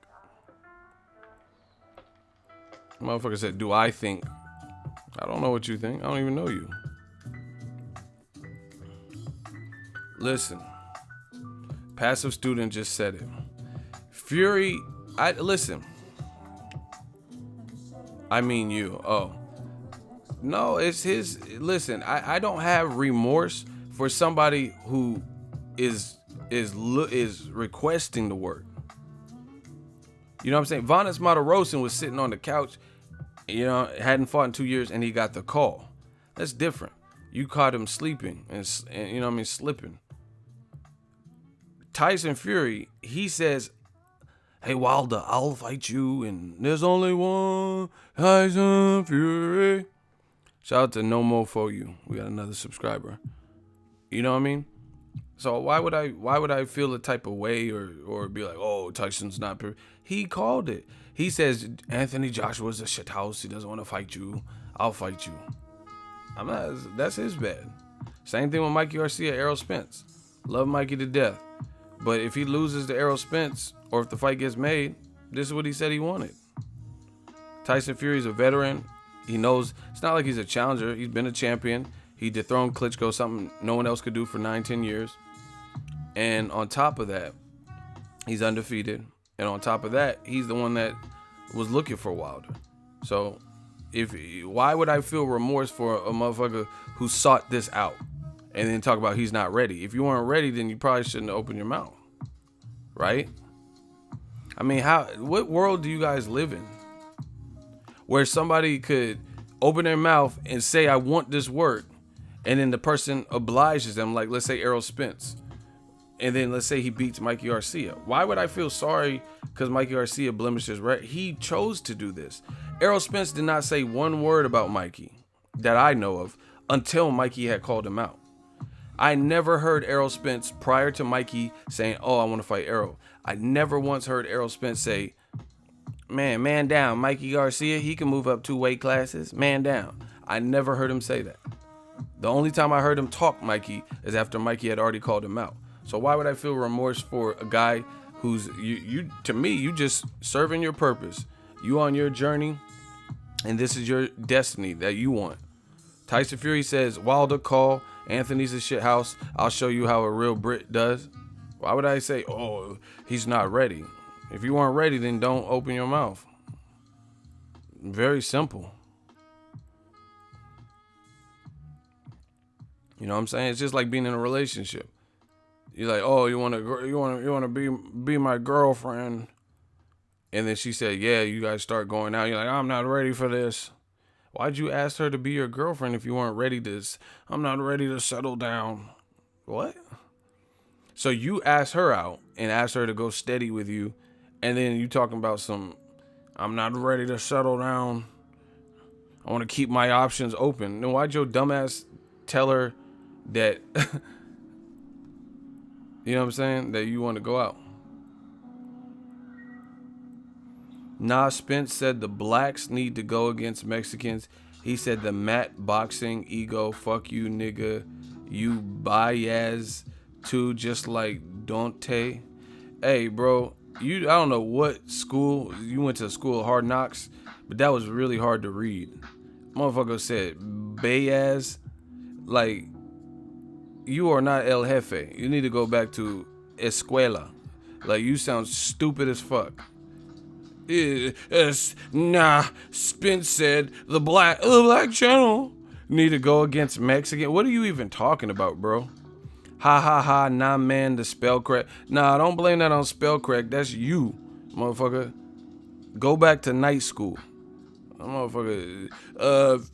Motherfucker said, do I think? I don't know what you think. I don't even know you. Listen. Passive student just said it. Fury, listen. I mean you. Oh. No, it's his. Listen, I don't have remorse for somebody who is requesting the work. You know what I'm saying? Vanes Martirosyan was sitting on the couch, you know, hadn't fought in 2 years, and he got the call. That's different. You caught him sleeping and you know what I mean, slipping. Tyson Fury, he says, hey Wilder, I'll fight you, and there's only one Tyson Fury. Shout out to No Mo For You. We got another subscriber. You know what I mean? So why would I feel a type of way or be like, oh, Tyson's not he called it. He says Anthony Joshua's a shithouse. He doesn't want to fight you. I'll fight you. I'm not. That's his bad. Same thing with Mikey Garcia, Errol Spence. Love Mikey to death. But if he loses to Errol Spence, or if the fight gets made, this is what he said he wanted. Tyson Fury's a veteran. He knows it's not like he's a challenger. He's been a champion. He dethroned Klitschko, something no one else could do for 9-10 years. And on top of that, he's undefeated. And on top of that, he's the one that was looking for Wilder. So why would I feel remorse for a motherfucker who sought this out and then talk about he's not ready? If you weren't ready, then you probably shouldn't open your mouth. Right? I mean, what world do you guys live in where somebody could open their mouth and say, I want this work, and then the person obliges them, like, let's say Errol Spence, and then let's say he beats Mikey Garcia? Why would I feel sorry because Mikey Garcia blemished his record? He chose to do this. Errol Spence did not say one word about Mikey that I know of until Mikey had called him out. I never heard Errol Spence prior to Mikey saying, oh, I want to fight Errol. I never once heard Errol Spence say, man down, Mikey Garcia, he can move up 2 weight classes, man down. I never heard him say that. The only time I heard him talk Mikey is after Mikey had already called him out. So why would I feel remorse for a guy who's, you to me, you just serving your purpose. You on your journey, and this is your destiny that you want. Tyson Fury says, Wilder, call, Anthony's a shit house. I'll show you how a real Brit does. Why would I say, oh, he's not ready? If you weren't ready, then don't open your mouth. Very simple. You know what I'm saying? It's just like being in a relationship. You're like, oh, you want to be my girlfriend? And then she said, yeah, you guys start going out. You're like, I'm not ready for this. Why'd you ask her to be your girlfriend if you weren't ready to? I'm not ready to settle down. What? So you asked her out and asked her to go steady with you, and then you talking about some, I'm not ready to settle down. I want to keep my options open. Then why'd your dumbass tell her that, you know what I'm saying, that you want to go out? Nah, Spence said the blacks need to go against Mexicans. He said the Matt Boxingego, fuck you nigga, you bias too, just like Dante. Hey bro, I don't know what school, you went to school of hard knocks, but that was really hard to read. Motherfucker said Bayaz, like, you are not El Jefe. You need to go back to Escuela. Like, you sound stupid as fuck. Nah, Spence said the black channel need to go against Mexican. What are you even talking about, bro? Ha ha ha, nah man, the spell correct. Nah, don't blame that on spell correct. That's you, motherfucker. Go back to night school. Motherfucker,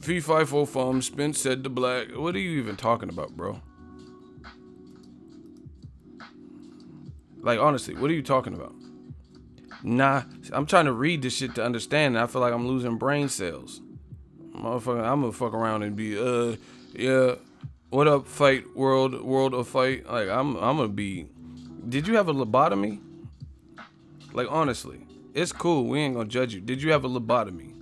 Fee-Fi-Fo Fum, Spence said the black. What are you even talking about, bro? Like, honestly, what are you talking about? Nah, I'm trying to read this shit to understand, and I feel like I'm losing brain cells. Motherfucker, I'm gonna fuck around and be, yeah, what up, fight, world of fight? Like, I'm gonna be, did you have a lobotomy? Like, honestly, it's cool, we ain't gonna judge you. Did you have a lobotomy?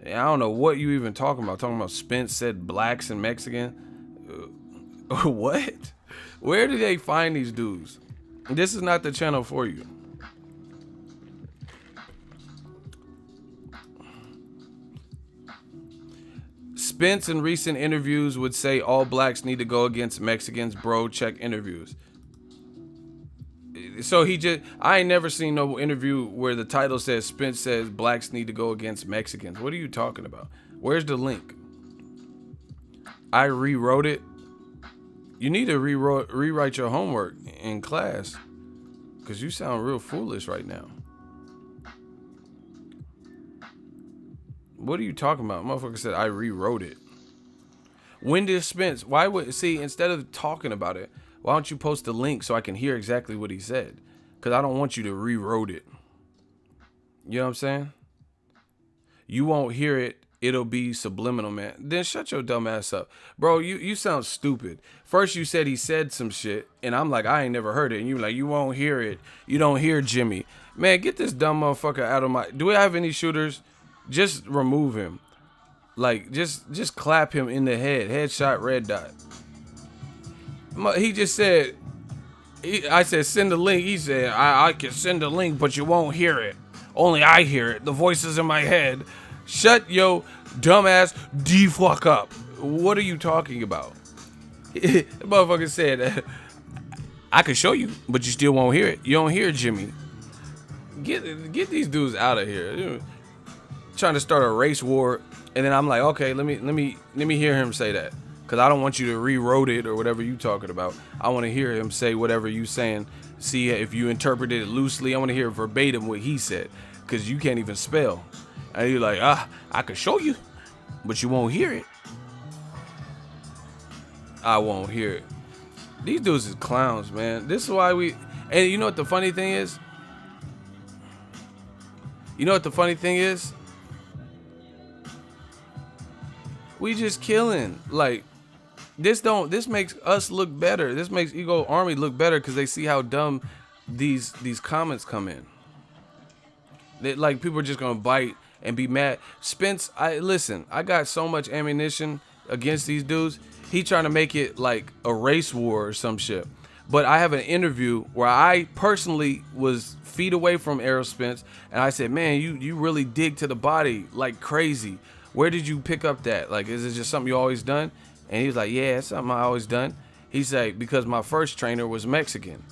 I don't know what you even talking about. Talking about Spence said blacks and Mexican. What? Where do they find these dudes? This is not the channel for you. Spence in recent interviews would say all blacks need to go against Mexicans. Bro, check interviews. So I ain't never seen no interview where the title says Spence says blacks need to go against Mexicans. What are you talking about? Where's the link? I rewrote it. You need to rewrite your homework in class, because you sound real foolish right now. What are you talking about? Motherfucker said I rewrote it. When did Spence, instead of talking about it, why don't you post the link so I can hear exactly what he said? Because I don't want you to rewrote it. You know what I'm saying? You won't hear it. It'll be subliminal, man. Then shut your dumb ass up. Bro, you sound stupid. First you said he said some shit, and I'm like, I ain't never heard it. And you like, you won't hear it. You don't hear Jimmy. Man, get this dumb motherfucker out of my... Do we have any shooters? Just remove him. Like, just clap him in the head. Headshot, red dot. He just said... I said, send the link. He said, I can send the link, but you won't hear it. Only I hear it. The voices in my head. Shut your dumbass fuck up. What are you talking about? The motherfucker said, I can show you, but you still won't hear it. You don't hear Jimmy. Get these dudes out of here. Trying to start a race war, and then I'm like, okay, let me hear him say that, because I don't want you to rewrote it or whatever you talking about. I want to hear him say whatever you saying. See if you interpreted it loosely. I want to hear verbatim what he said, because you can't even spell. And you're like, I could show you, but you won't hear it. I won't hear it. These dudes is clowns, man. This is why and you know what the funny thing is? We just killing. Like, this makes us look better. This makes Ego Army look better, because they see how dumb these comments come in. Like, people are just gonna bite and be mad. Spence, I got so much ammunition against these dudes. He trying to make it like a race war or some shit. But I have an interview where I personally was feet away from Errol Spence, and I said, man, you really dig to the body like crazy. Where did you pick up that? Like, is it just something you always done? And he was like, yeah, it's something I always done. He said, because my first trainer was Mexican.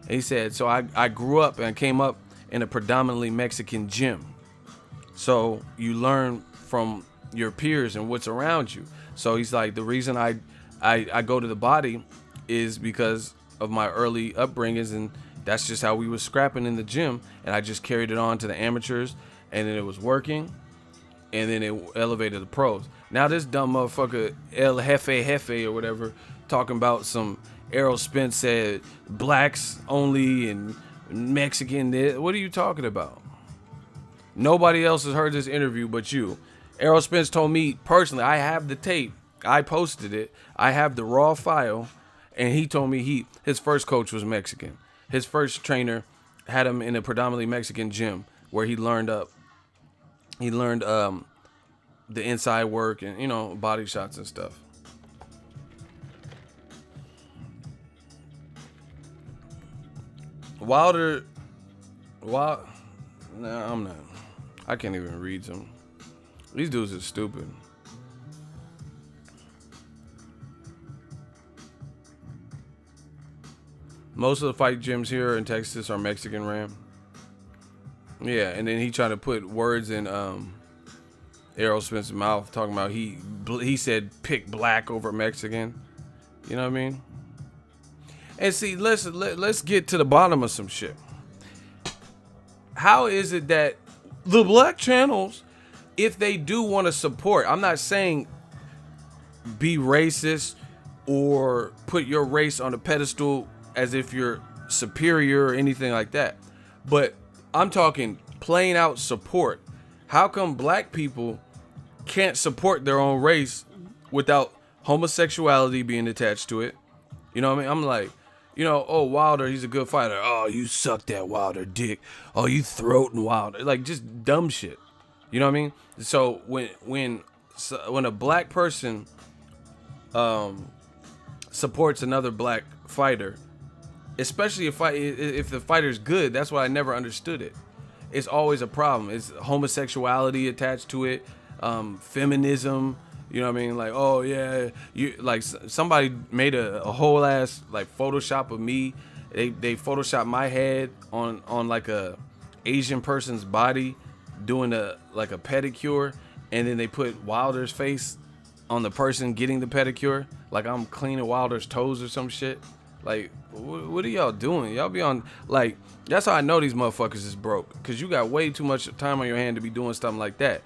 And he said, so I grew up and came up in a predominantly Mexican gym. So you learn from your peers and what's around you. So he's like, the reason I go to the body is because of my early upbringings, and that's just how we was scrapping in the gym, and I just carried it on to the amateurs, and then it was working. and then it elevated the pros. Now this dumb motherfucker El Jefe or whatever talking about some Errol Spence said blacks only and Mexican. What are you talking about? Nobody else has heard this interview but you. Errol Spence told me personally, I have the tape. I posted it. I have the raw file, and he told me his first coach was Mexican. His first trainer had him in a predominantly Mexican gym where he learned the inside work and, you know, body shots and stuff. Wilder, no, I'm not. I can't even read them. These dudes are stupid. Most of the fight gyms here in Texas are Mexican ran. Yeah, and then he tried to put words in Errol Spence's mouth, talking about he said pick black over Mexican. You know what I mean? And see, let's get to the bottom of some shit. How is it that the black channels, if they do want to support, I'm not saying be racist or put your race on a pedestal as if you're superior or anything like that, but I'm talking plain out support. How come black people can't support their own race without homosexuality being attached to it? You know what I mean? I'm like, you know, oh, Wilder, he's a good fighter. Oh, you suck that Wilder dick. Oh, you throating Wilder. Like, just dumb shit. You know what I mean? So when a black person supports another black fighter, especially if the fighter's good, that's why I never understood it. It's always a problem. It's homosexuality attached to it, feminism. You know what I mean? Like, oh yeah, you like somebody made a whole ass like Photoshop of me. They photoshopped my head on like a Asian person's body doing a pedicure, and then they put Wilder's face on the person getting the pedicure, like I'm cleaning Wilder's toes or some shit. Like, what are y'all doing? Y'all be on, like, that's how I know these motherfuckers is broke, because you got way too much time on your hand to be doing something like that.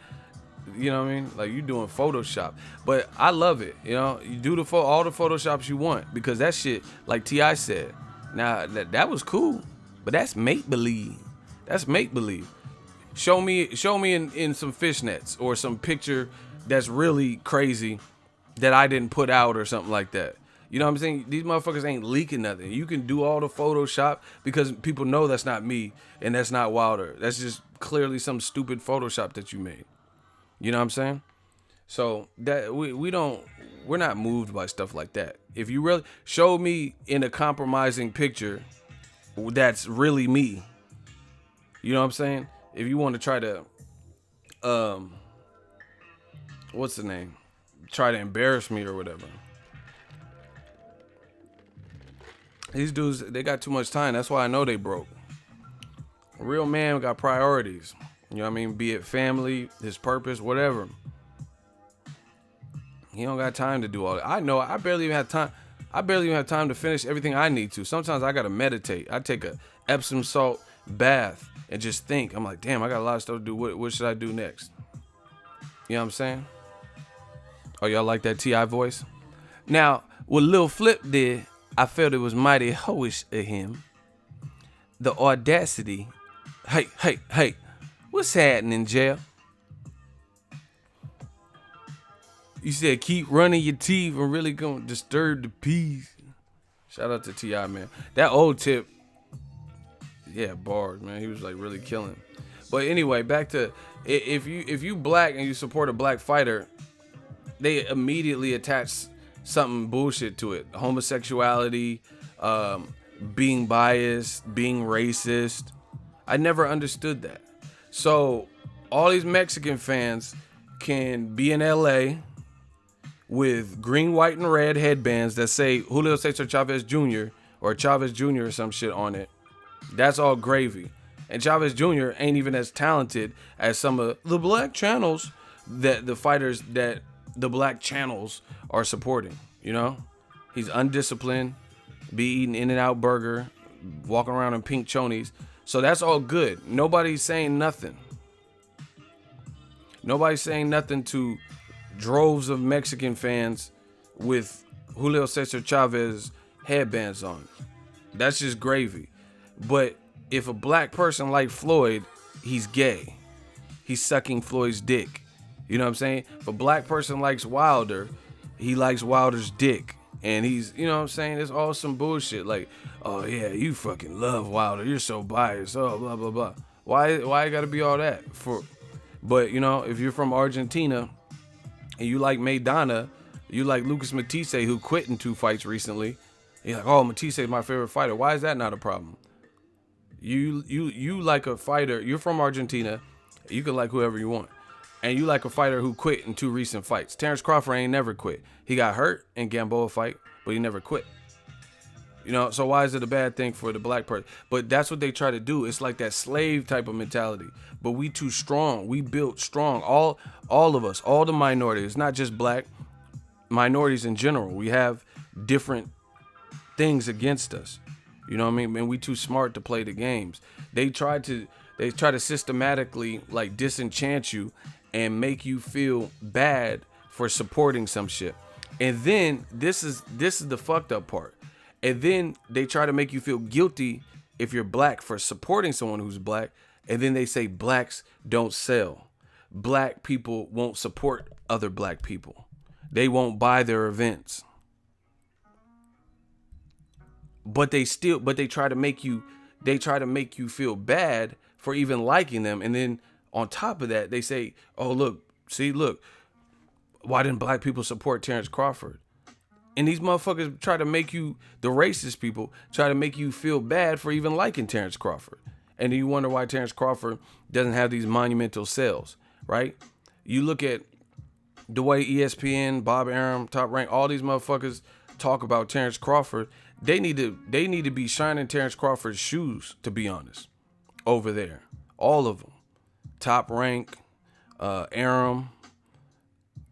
You know what I mean? Like, you doing Photoshop. But I love it, you know? You do all the Photoshops you want, because that shit, like T.I. said, now, that was cool, but that's make-believe. That's make-believe. Show me in some fishnets or some picture that's really crazy that I didn't put out or something like that. You know what I'm saying? These motherfuckers ain't leaking nothing. You can do all the Photoshop because people know that's not me and that's not Wilder. That's just clearly some stupid Photoshop that you made. You know what I'm saying? So that we're not moved by stuff like that. If you really show me in a compromising picture that's really me, you know what I'm saying? If you want to try to what's the name? Try to embarrass me or whatever. These dudes, they got too much time. That's why I know they broke. A real man got priorities. You know what I mean? Be it family, his purpose, whatever. He don't got time to do all that. I know. I barely even have time. I barely even have time to finish everything I need to. Sometimes I got to meditate. I take a Epsom salt bath and just think. I'm like, damn, I got a lot of stuff to do. What should I do next? You know what I'm saying? Oh, y'all like that T.I. voice? Now, what Lil Flip did, I felt it was mighty hoish of him. The audacity. Hey, what's happening, jail? You said keep running your teeth and really gonna disturb the peace. Shout out to T.I., man. That old tip, yeah, bars, man. He was like really killing. But anyway, back to if you black and you support a black fighter, they immediately attach something bullshit to it. Homosexuality, being biased, being racist. I never understood that. So all these Mexican fans can be in LA with green, white, and red headbands that say Julio Cesar Chavez Jr. or Chavez Jr. or some shit on it. That's all gravy. And Chavez Jr. ain't even as talented as some of the black channels that the fighters that the black channels are supporting. You know, he's undisciplined, be eating In-N-Out burger, walking around in pink chonies. So that's all good. Nobody's saying nothing. Nobody's saying nothing to droves of Mexican fans with Julio Cesar Chavez headbands on. That's just gravy. But if a black person like Floyd, he's gay. He's sucking Floyd's dick. You know what I'm saying? If a black person likes Wilder, he likes Wilder's dick. And he's, you know what I'm saying? It's all some bullshit. Like, oh yeah, you fucking love Wilder. You're so biased. Oh, blah, blah, blah. Why it gotta be all that? But, you know, if you're from Argentina and you like Maidana, you like Lucas Matisse, who quit in 2 fights recently. You're like, oh, Matisse is my favorite fighter. Why is that not a problem? You like a fighter. You're from Argentina. You can like whoever you want. And you like a fighter who quit in 2 recent fights. Terrence Crawford ain't never quit. He got hurt in Gamboa fight, but he never quit. You know, so why is it a bad thing for the black person? But that's what they try to do. It's like that slave type of mentality. But we too strong. We built strong. All of us, all the minorities. It's not just black. Minorities in general. We have different things against us. You know what I mean? And we too smart to play the games. They try to systematically like disenchant you and make you feel bad for supporting some shit. And then this is the fucked up part. And then they try to make you feel guilty if you're black for supporting someone who's black. And then they say blacks don't sell. Black people won't support other black people. They won't buy their events. But they try to make you feel bad for even liking them. And then on top of that, they say, oh, look, why didn't black people support Terrence Crawford? And these motherfuckers try to make you, the racist people, try to make you feel bad for even liking Terrence Crawford. And then you wonder why Terrence Crawford doesn't have these monumental sales, right? You look at the way ESPN, Bob Arum, Top Rank, all these motherfuckers talk about Terrence Crawford. They need to be shining Terrence Crawford's shoes, to be honest, over there. All of them. Top Rank, Arum,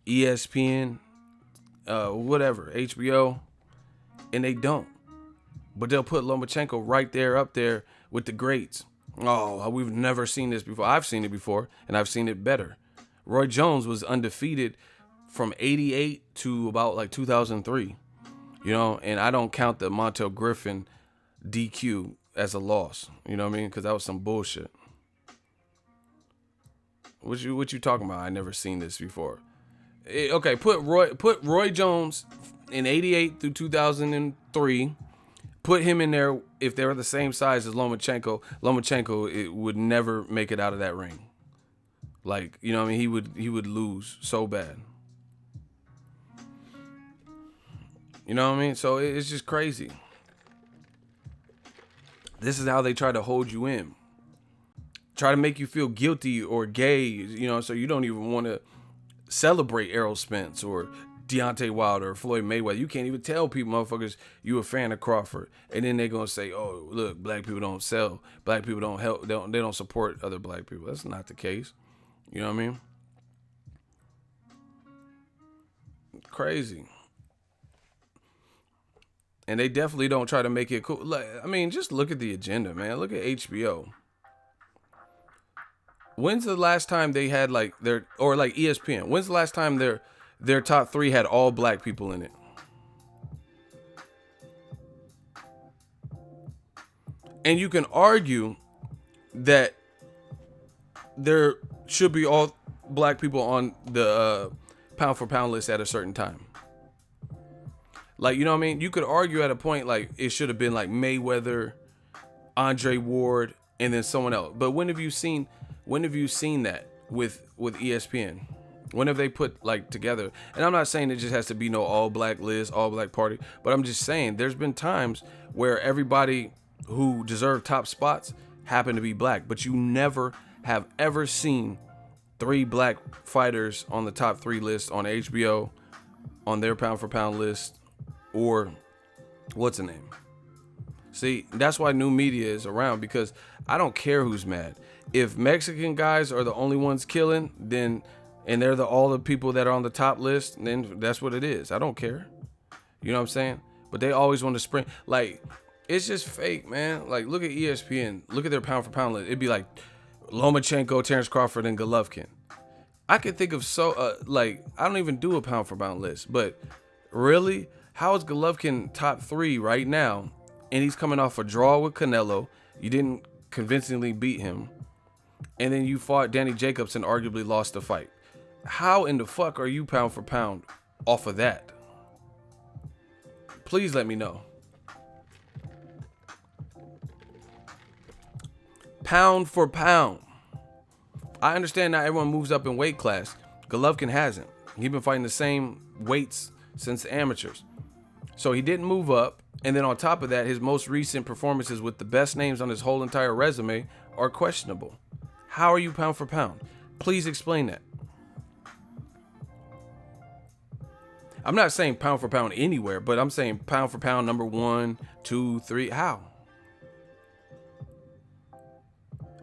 ESPN, whatever, HBO, and they don't. But they'll put Lomachenko right there, up there with the greats. Oh, we've never seen this before. I've seen it before, and I've seen it better. Roy Jones was undefeated from 88 to about like 2003. You know, and I don't count the Montel Griffin DQ as a loss. You know what I mean? Because that was some bullshit. What you talking about? I never seen this before. Okay, put Roy Jones in 88 through 2003. Put him in there. If they were the same size as Lomachenko, it would never make it out of that ring. Like, you know what I mean? He would lose so bad. You know what I mean? So it's just crazy. This is how they try to hold you in. Try to make you feel guilty or gay, you know, so you don't even want to celebrate Errol Spence or Deontay Wilder or Floyd Mayweather. You can't even tell people, motherfuckers, you a fan of Crawford. And then they're going to say, oh, look, black people don't sell. Black people don't help. They don't support other black people. That's not the case. You know what I mean? Crazy. And they definitely don't try to make it cool. Like, I mean, just look at the agenda, man. Look at HBO. When's the last time they had like ESPN? When's the last time their top 3 had all black people in it? And you can argue that there should be all black people on the pound for pound list at a certain time. Like, you know what I mean? You could argue at a point like it should have been like Mayweather, Andre Ward, and then someone else. But when have you seen that with ESPN? When have they put like together? And I'm not saying it just has to be no all black list, all black party, but I'm just saying there's been times where everybody who deserved top spots happen to be black, but you never have ever seen 3 black fighters on the top 3 list on HBO, on their pound for pound list. Or what's the name? See, that's why new media is around, because I don't care who's mad. If Mexican guys are the only ones killing, then and they're all the people that are on the top list, then that's what it is. I don't care. You know what I'm saying? But they always want to spring. Like, it's just fake, man. Like, look at ESPN. Look at their pound for pound list. It'd be like Lomachenko, Terrence Crawford, and Golovkin. I can think of like I don't even do a pound for pound list, but really, how is Golovkin top 3 right now, and he's coming off a draw with Canelo? You didn't convincingly beat him, and then you fought Danny Jacobs and arguably lost the fight. How in the fuck are you pound for pound off of that? Please let me know. Pound for pound. I understand not everyone moves up in weight class. Golovkin hasn't. He's been fighting the same weights since the amateurs. So he didn't move up. And then on top of that, his most recent performances with the best names on his whole entire resume are questionable. How are you pound for pound? Please explain that. I'm not saying pound for pound anywhere, but I'm saying pound for pound number 1, 2, 3. How?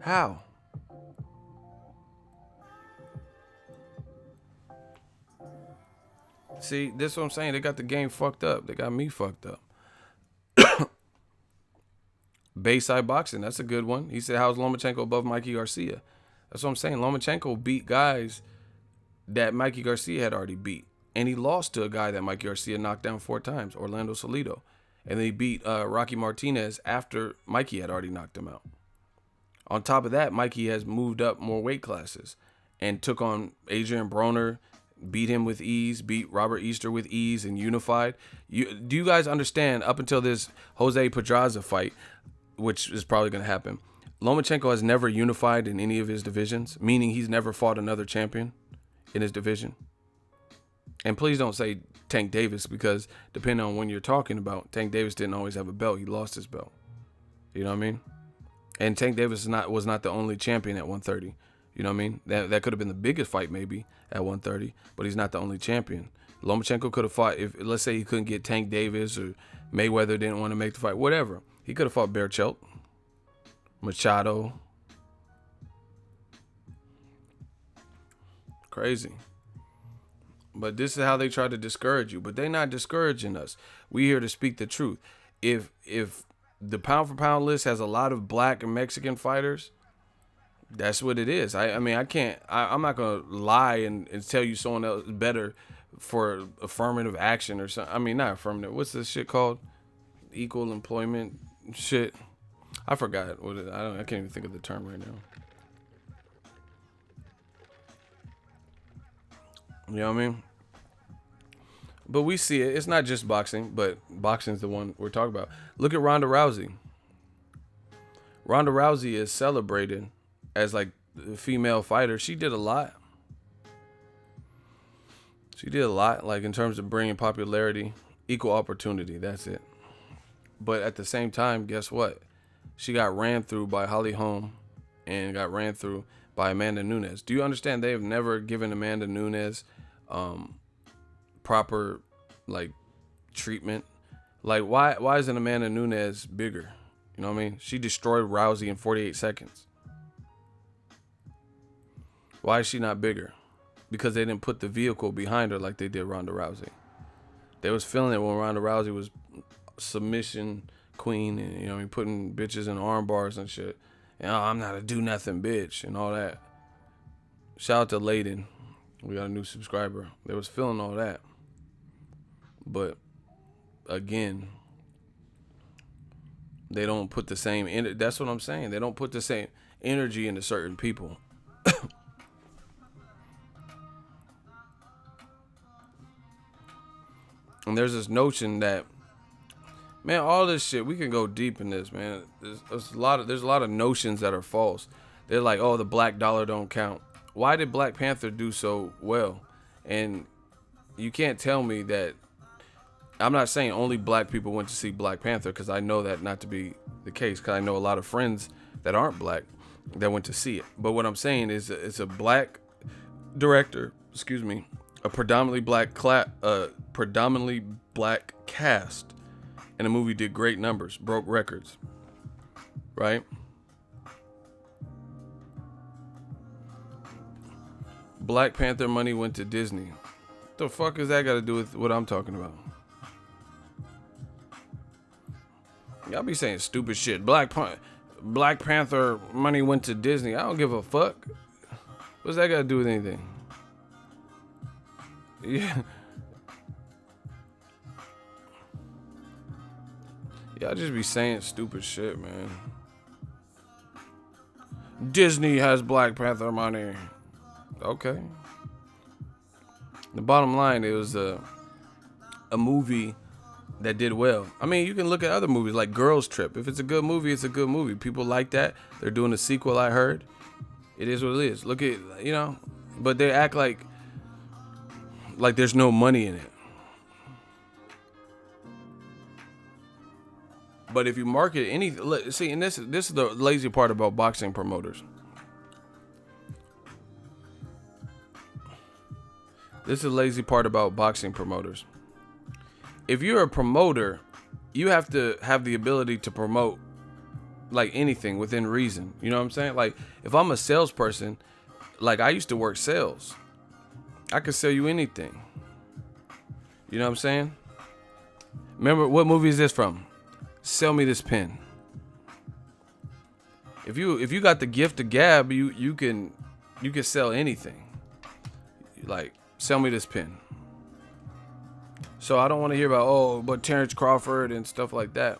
How? See, this is what I'm saying. They got the game fucked up. They got me fucked up. Bayside Boxing, that's a good one. He said, how's Lomachenko above Mikey Garcia? That's what I'm saying. Lomachenko beat guys that Mikey Garcia had already beat. And he lost to a guy that Mikey Garcia knocked down 4 times, Orlando Salido. And then he beat Rocky Martinez after Mikey had already knocked him out. On top of that, Mikey has moved up more weight classes and took on Adrian Broner, beat him with ease, beat Robert Easter with ease, and unified. Do you guys understand, up until this Jose Pedraza fight, which is probably going to happen, Lomachenko has never unified in any of his divisions, meaning he's never fought another champion in his division. And please don't say Tank Davis, because depending on when you're talking about, Tank Davis didn't always have a belt. He lost his belt. You know what I mean? And Tank Davis was not the only champion at 130. You know what I mean? That could have been the biggest fight maybe at 130, but he's not the only champion. Lomachenko could have fought, if let's say he couldn't get Tank Davis, or Mayweather didn't want to make the fight, whatever. He could have fought Berchelt, Machado. Crazy. But this is how they try to discourage you. But they're not discouraging us. We here to speak the truth. If the pound for pound list has a lot of black and Mexican fighters, that's what it is. I'm not gonna lie and tell you someone else is better for affirmative action or something. I mean, not affirmative. What's this shit called? Equal employment shit. I forgot what it. I can't even think of the term right now. You know what I mean? But we see it. It's not just boxing, but boxing's the one we're talking about. Look at Ronda Rousey. Ronda Rousey is celebrated as like a female fighter. She did a lot. She did a lot, like in terms of bringing popularity, equal opportunity. That's it. But at the same time, guess what? She got ran through by Holly Holm and got ran through by Amanda Nunes. Do you understand? They have never given Amanda Nunes proper like treatment. Like why isn't Amanda Nunes bigger? You know what I mean? She destroyed Rousey in 48 seconds. Why is she not bigger? Because they didn't put the vehicle behind her like they did Ronda Rousey. They was feeling it when Ronda Rousey was submission queen and, you know what I mean, putting bitches in arm bars and shit. And I'm not a do nothing bitch and all that. Shout out to Layden. We got a new subscriber. They was feeling all that. But again, they don't put the same that's what I'm saying. They don't put the same energy into certain people. And there's this notion that, man, all this shit, we can go deep in this, man. There's a lot of notions that are false. They're like, oh, the black dollar don't count. Why did Black Panther do so well? And you can't tell me that. I'm not saying only black people went to see Black Panther, because I know that not to be the case, because I know a lot of friends that aren't black that went to see it. But what I'm saying is it's a black director, a predominantly black cast, and the movie did great numbers, broke records, right? Black Panther money went to Disney. What the fuck is that got to do with what I'm talking about? Y'all be saying stupid shit. Black Panther money went to Disney. I don't give a fuck. What's that got to do with anything? Yeah. Y'all just be saying stupid shit, man. Disney has Black Panther money. Okay. The bottom line, it was a movie that did well. I mean, you can look at other movies like Girls Trip. If it's a good movie, it's a good movie. People like that. They're doing a sequel, I heard. It is what it is. Look at, but they act like there's no money in it. But if you market anything, see, and this is the lazy part about boxing promoters. This is the lazy part about boxing promoters. If you're a promoter, you have to have the ability to promote like anything within reason. You know what I'm saying? Like if I'm a salesperson, like I used to work sales, I could sell you anything. You know what I'm saying? Remember, what movie is this from? Sell me this pen. If you got the gift of gab, you can sell anything. Like, sell me this pen. So I don't want to hear about but Terrence Crawford and stuff like that.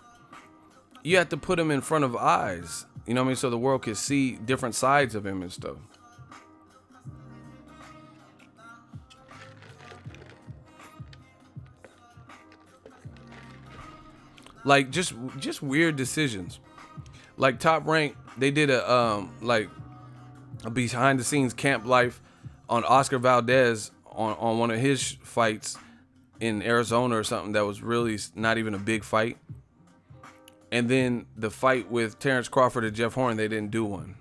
You have to put him in front of eyes. You know what I mean? So the world can see different sides of him and stuff. Like just weird decisions. Like Top Rank, they did a behind the scenes camp life on Oscar Valdez on one of his fights in Arizona or something that was really not even a big fight. And then the fight with Terrence Crawford and Jeff Horn, they didn't do one.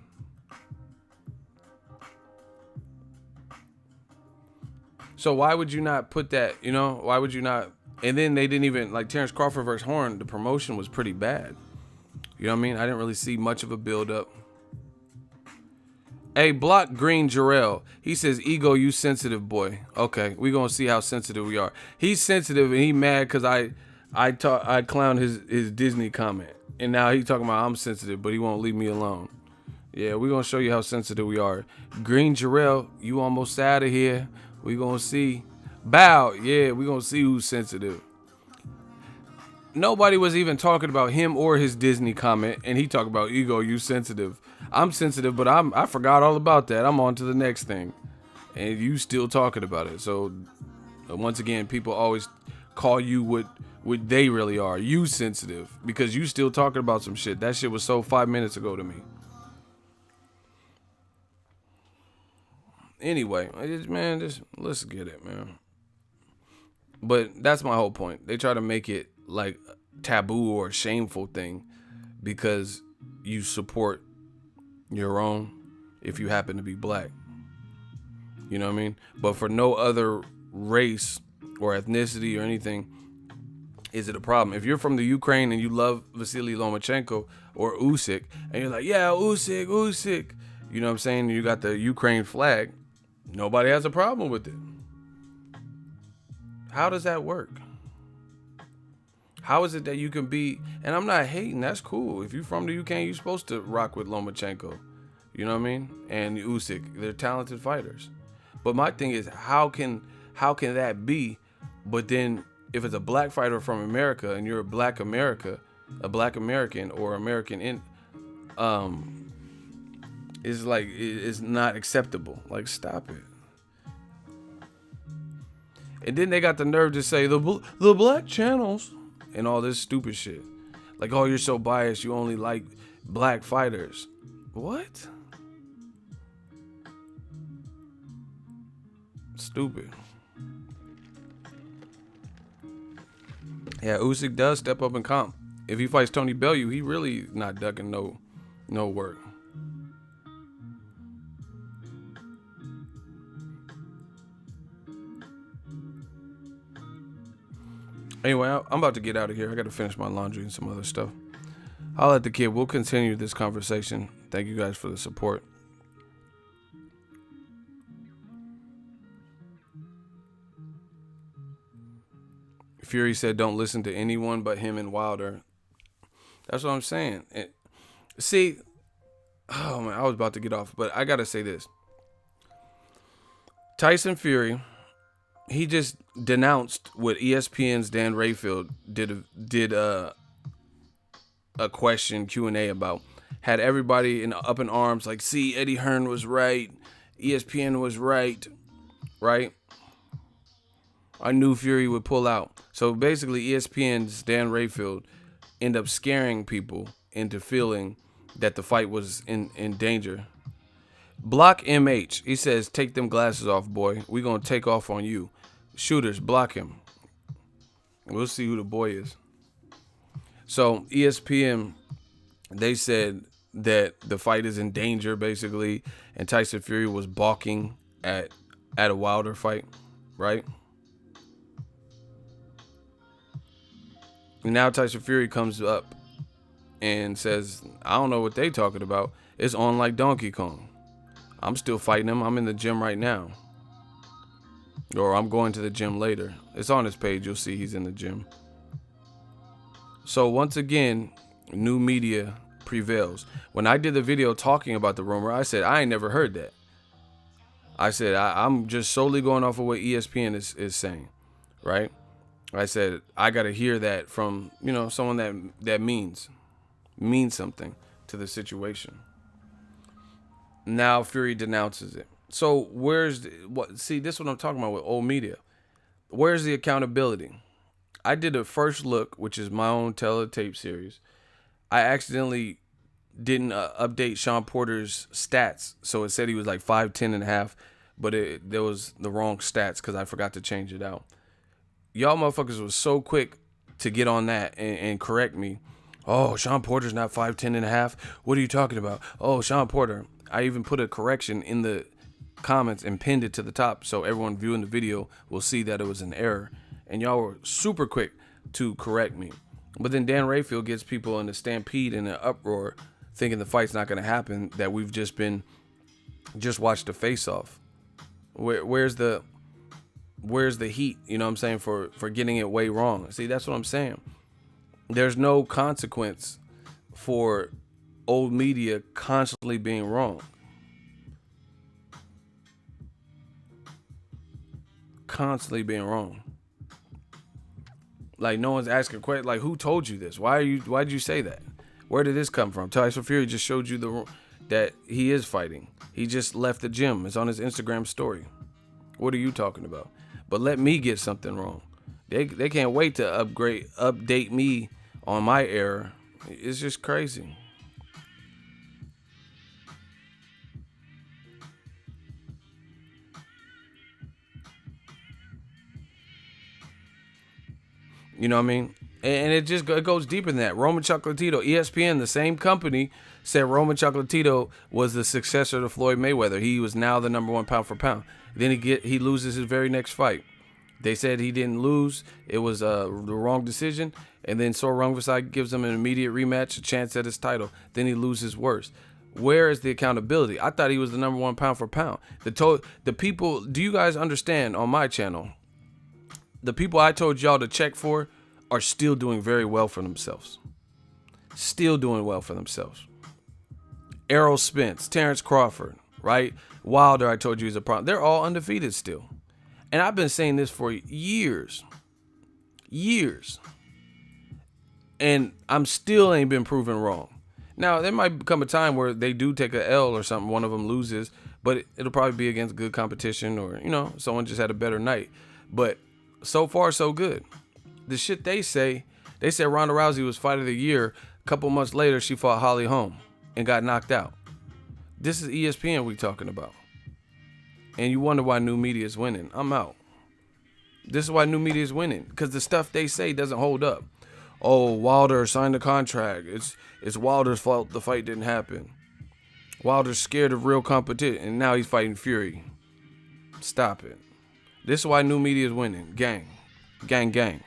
So why would you not put that, why would you not? And then they didn't even, like Terrence Crawford versus Horn, the promotion was pretty bad. You know what I mean? I didn't really see much of a build up. Hey, Block Green Jarrell, he says, Ego, you sensitive boy. Okay, we gonna see how sensitive we are. He's sensitive and he mad because I clowned his Disney comment. And now he talking about I'm sensitive, but he won't leave me alone. Yeah, we gonna show you how sensitive we are. Green Jarrell, you almost out of here. We gonna see. Bow, yeah, we gonna see who's sensitive. Nobody was even talking about him or his Disney comment, and he talked about Ego, you sensitive. I'm sensitive, but I forgot all about that. I'm on to the next thing, and you still talking about it. So once again, people always call you what they really are. You sensitive because you still talking about some shit. That shit was so 5 minutes ago to me. Anyway, let's get it, man. But that's my whole point. They try to make it like taboo or a shameful thing because you support your own if you happen to be black. You know what I mean? But for no other race or ethnicity or anything is it a problem. If you're from the Ukraine and you love Vasily Lomachenko or Usyk and you're like, yeah, Usyk, you know what I'm saying? You got the Ukraine flag. Nobody has a problem with it. How does that work? How is it that you can be, and I'm not hating, that's cool. If you're from the Ukraine, you're supposed to rock with Lomachenko. You know what I mean? And Usyk, they're talented fighters. But my thing is, how can that be? But then if it's a black fighter from America and you're a black American or American it's not acceptable. Like, stop it. And then they got the nerve to say the black channels and all this stupid shit. Like, oh, you're so biased. You only like black fighters. What? Stupid. Yeah, Usyk does step up and comp. If he fights Tony Bellew, he really not ducking no work. Anyway, I'm about to get out of here. I got to finish my laundry and some other stuff. I'll let the kid. We'll continue this conversation. Thank you guys for the support. Fury said, don't listen to anyone but him and Wilder. That's what I'm saying. See, oh man, I was about to get off, but I got to say this. Tyson Fury he just denounced what ESPN's Dan Rayfield did a question Q&A about. Had everybody up in arms, like, see, Eddie Hearn was right, ESPN was right, right? I knew Fury would pull out. So basically, ESPN's Dan Rayfield ended up scaring people into feeling that the fight was in danger. Block MH. He says, take them glasses off, boy. We gonna take off on you. Shooters, block him. We'll see who the boy is. So ESPN, they said that the fight is in danger, basically, and Tyson Fury was balking at a Wilder fight, right? And now Tyson Fury comes up and says, I don't know what they talking about. It's on like Donkey Kong. I'm still fighting him. I'm in the gym right now. Or I'm going to the gym later. It's on his page. You'll see he's in the gym. So once again, new media prevails. When I did the video talking about the rumor, I said, I ain't never heard that. I said, I'm just solely going off of what ESPN is saying, right? I said, I got to hear that from, someone that means something to the situation. Now Fury denounces it. So see, this is what I'm talking about with old media. Where's the accountability? I did a first look, which is my own teletape series. I accidentally didn't update Sean Porter's stats. So it said he was like 5'10 and a half, but there was the wrong stats because I forgot to change it out. Y'all motherfuckers was so quick to get on that and correct me. Oh, Sean Porter's not 5'10 and a half. What are you talking about? Oh, Sean Porter. I even put a correction in the comments and pinned it to the top so everyone viewing the video will see that it was an error. And y'all were super quick to correct me. But then Dan Rayfield gets people in a stampede and an uproar thinking the fight's not going to happen, that we've just watched a face-off. Where's the heat, you know what I'm saying, for getting it way wrong? See, that's what I'm saying. There's no consequence for old media constantly being wrong. Constantly being wrong. Like, no one's asking questions. Like, who told you this? Why did you say that? Where did this come from? Tyson Fury just showed you that he is fighting. He just left the gym. It's on his Instagram story. What are you talking about? But let me get something wrong. They can't wait to update me on my error. It's just crazy. You know what I mean? And it goes deeper than that. Roman Chocolatito, ESPN, the same company, said Roman Chocolatito was the successor to Floyd Mayweather. He was now the number one pound for pound. Then he loses his very next fight. They said he didn't lose. It was the wrong decision. And then Sor Rungvisai gives him an immediate rematch, a chance at his title. Then he loses worse. Where is the accountability? I thought he was the number one pound for pound. The people, do you guys understand on my channel? The people I told y'all to check for are still doing very well for themselves. Still doing well for themselves. Errol Spence, Terrence Crawford, right? Wilder, I told you, is a problem. They're all undefeated still. And I've been saying this for years. Years. And I'm still ain't been proven wrong. Now, there might come a time where they do take a L or something. One of them loses. But it'll probably be against good competition or, someone just had a better night. But so far, so good. The shit they said Ronda Rousey was fight of the year. A couple months later, she fought Holly Holm and got knocked out. This is ESPN we talking about. And you wonder why new media is winning. I'm out. This is why new media is winning. Because the stuff they say doesn't hold up. Oh, Wilder signed a contract. It's Wilder's fault the fight didn't happen. Wilder's scared of real competition. And now he's fighting Fury. Stop it. This is why new media is winning. Gang. Gang, gang.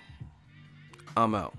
I'm out.